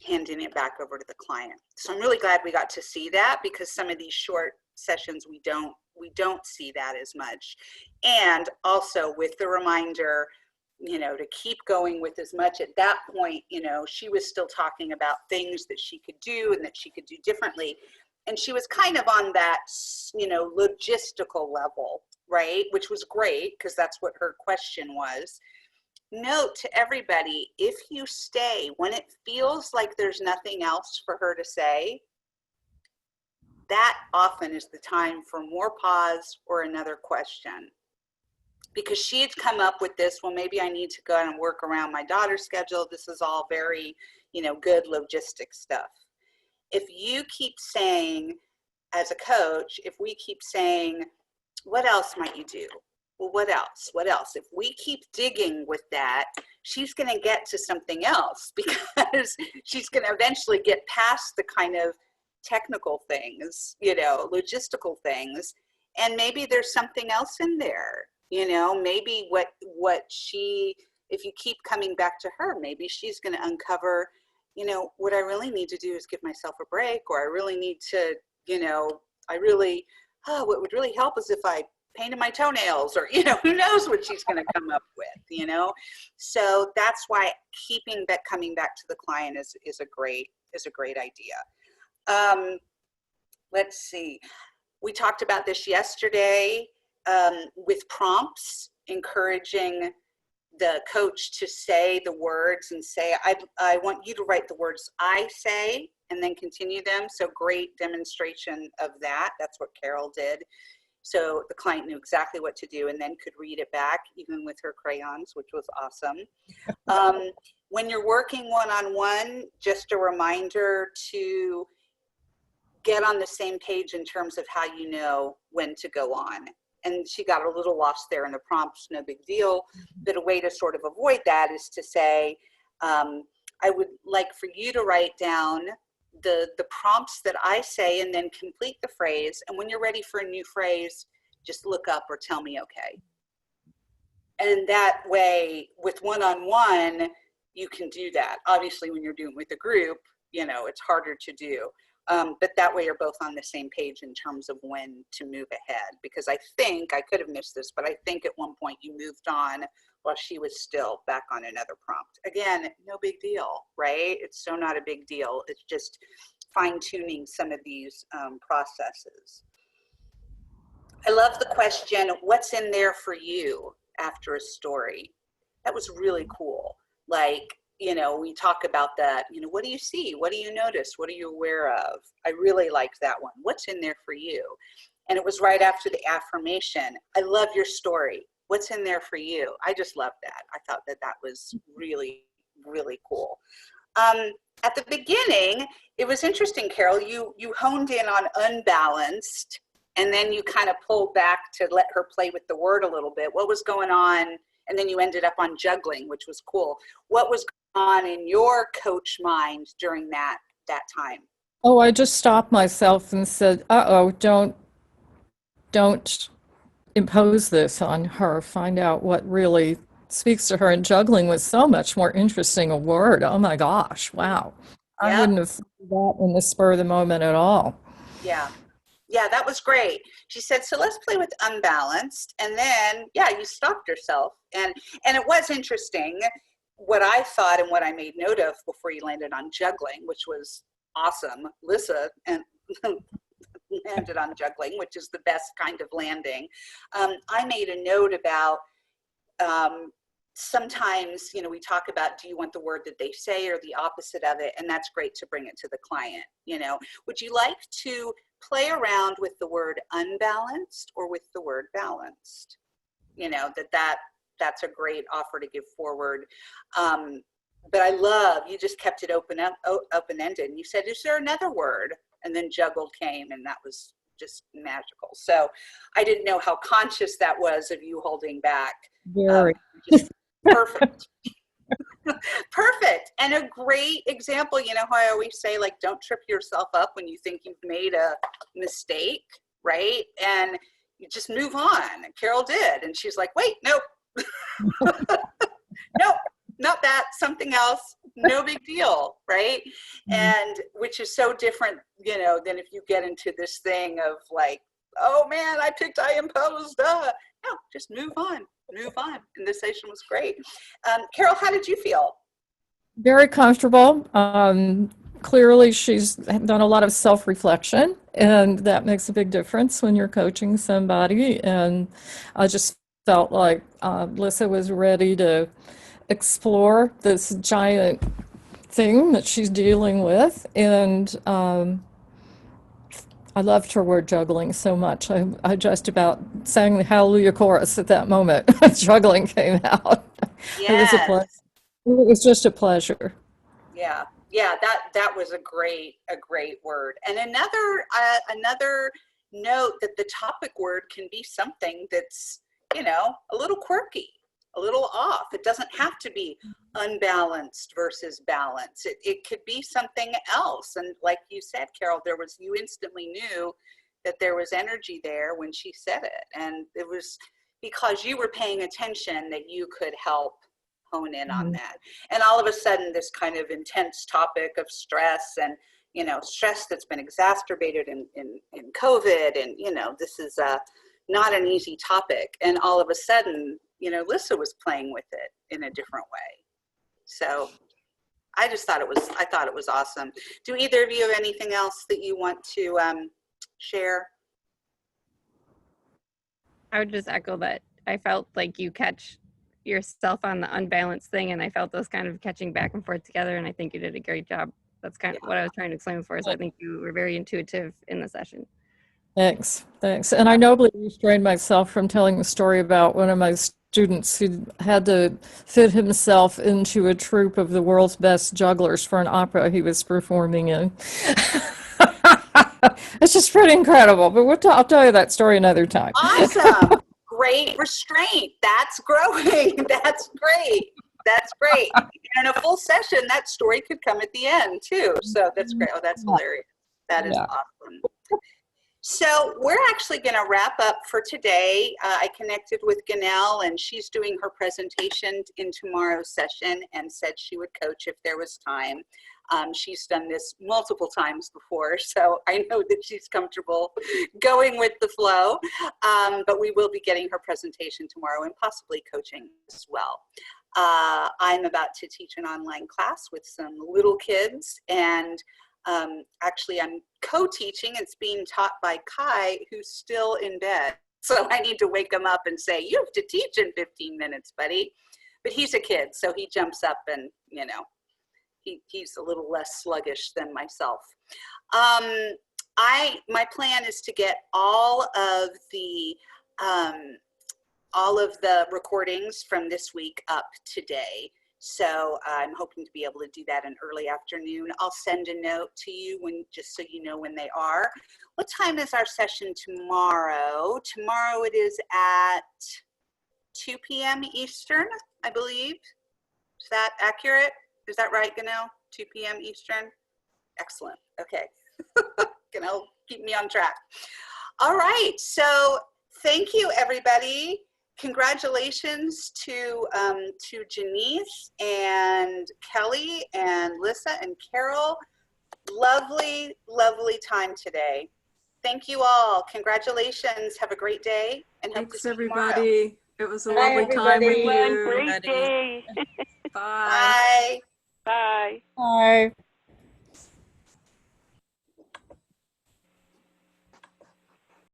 handing it back over to the client. So I'm really glad we got to see that, because some of these short sessions, we don't see that as much. And also with the reminder, to keep going with as much. At that point, she was still talking about things that she could do and that she could do differently. And she was kind of on that, logistical level, right? Which was great because that's what her question was. Note to everybody, if you stay, when it feels like there's nothing else for her to say, that often is the time for more pause or another question. Because she had come up with this, well, maybe I need to go out and work around my daughter's schedule. This is all very, good logistic stuff. If you keep saying, as a coach, if we keep saying, what else might you do? Well, what else? What else? If we keep digging with that, she's going to get to something else because she's going to eventually get past the kind of technical things, logistical things. And maybe there's something else in there, maybe what she, if you keep coming back to her, maybe she's going to uncover, what I really need to do is give myself a break, or I really need to, what would really help is if I painted my toenails, or, who knows what she's going to come up with, So that's why coming back to the client is a great idea. Let's see. We talked about this yesterday with prompts, encouraging the coach to say the words and say, I want you to write the words I say and then continue them. So great demonstration of that. That's what Carol did. So the client knew exactly what to do and then could read it back, even with her crayons, which was awesome. When you're working one-on-one, just a reminder to get on the same page in terms of how you know when to go on. And she got a little lost there in the prompts, no big deal. But a way to sort of avoid that is to say, I would like for you to write down the prompts that I say and then complete the phrase. And when you're ready for a new phrase, just look up or tell me okay. And that way, with one-on-one, you can do that. Obviously, when you're doing with a group, it's harder to do. But that way you're both on the same page in terms of when to move ahead. Because I think, I could have missed this, but I think at one point you moved on while she was still back on another prompt. Again, no big deal, right? It's so not a big deal. It's just fine-tuning some of these processes. I love the question, what's in there for you after a story? That was really cool. Like, we talk about that, what do you see? What do you notice? What are you aware of? I really liked that one. What's in there for you? And it was right after the affirmation. I love your story. What's in there for you? I just loved that. I thought that was really, really cool. At the beginning, it was interesting, Carol, you honed in on unbalanced, and then you kind of pulled back to let her play with the word a little bit. What was going on? And then you ended up on juggling, which was cool. What was going on in your coach mind during that time? Oh, I just stopped myself and said, uh-oh, don't impose this on her. Find out what really speaks to her. And juggling was so much more interesting a word. Oh my gosh, wow. I wouldn't have thought that in the spur of the moment at all. Yeah, that was great. She said, so let's play with unbalanced. And then, you stopped yourself. And it was interesting what I thought and what I made note of before you landed on juggling, which was awesome. Lyssa and landed on juggling, which is the best kind of landing. I made a note about sometimes, we talk about, do you want the word that they say or the opposite of it? And that's great to bring it to the client. Would you like to play around with the word unbalanced or with the word balanced? That's a great offer to give forward. But I love, you just kept it open-ended. And you said, is there another word? And then juggled came, and that was just magical. So I didn't know how conscious that was of you holding back. Very. Just perfect. Perfect. And a great example, how I always say, like, don't trip yourself up when you think you've made a mistake, right? And you just move on. And Carol did. And she's like, wait, nope. Nope, not that, something else, no big deal, right? And which is so different, than if you get into this thing of like, oh man, I imposed, no, just move on. move on. And the session was great. Carol, how did you feel? Very comfortable. Clearly, she's done a lot of self-reflection, and that makes a big difference when you're coaching somebody. And I just felt like Lyssa was ready to explore this giant thing that she's dealing with. And I loved her word juggling so much. I just about sang the Hallelujah chorus at that moment. Juggling came out. It was a pleasure. Yes. It was just a pleasure. Yeah. Yeah, that was a great word. And another note that the topic word can be something that's, a little quirky, a little off. It doesn't have to be unbalanced versus balance. It could be something else. And like you said, Carol, you instantly knew that there was energy there when she said it. And it was because you were paying attention that you could help hone in on that. And all of a sudden, this kind of intense topic of stress and, stress that's been exacerbated in COVID. And, this is not an easy topic. And all of a sudden, Lyssa was playing with it in a different way. So I thought it was awesome. Do either of you have anything else that you want to share? I would just echo that. I felt like you catch yourself on the unbalanced thing, and I felt those kind of catching back and forth together, and I think you did a great job. That's kind of what I was trying to explain before, so I think you were very intuitive in the session. Thanks. And I nobly restrained myself from telling the story about one of my students who had to fit himself into a troupe of the world's best jugglers for an opera he was performing in. It's just pretty incredible, but I'll tell you that story another time. Awesome. Great restraint. That's growing. That's great. In a full session, that story could come at the end too. So that's great. Oh, that's hilarious. That is awesome. So we're actually going to wrap up for today. I connected with Ganelle, and she's doing her presentation in tomorrow's session and said she would coach if there was time. She's done this multiple times before, so I know that she's comfortable going with the flow. But we will be getting her presentation tomorrow and possibly coaching as well. I'm about to teach an online class with some little kids, and actually I'm co-teaching. It's being taught by Kai, who's still in bed. So I need to wake him up and say, you have to teach in 15 minutes, buddy. But he's a kid, so he jumps up and, he's a little less sluggish than myself. My plan is to get all of the recordings from this week up today. So I'm hoping to be able to do that in early afternoon. I'll send a note to you just so you know when they are. What time is our session tomorrow? Tomorrow it is at 2 p.m. Eastern, I believe. Is that accurate? Is that right, Ganelle? 2 p.m. Eastern? Excellent. Okay. Ganelle, keep me on track. All right. So thank you, everybody. Congratulations to Janeace and Kelly and Lyssa and Carol. Lovely, lovely time today. Thank you all. Congratulations. Have a great day. And hope to see you tomorrow. Everybody. It was a Bye, lovely time with everybody. you. Great day. Bye. Bye. Bye. Bye.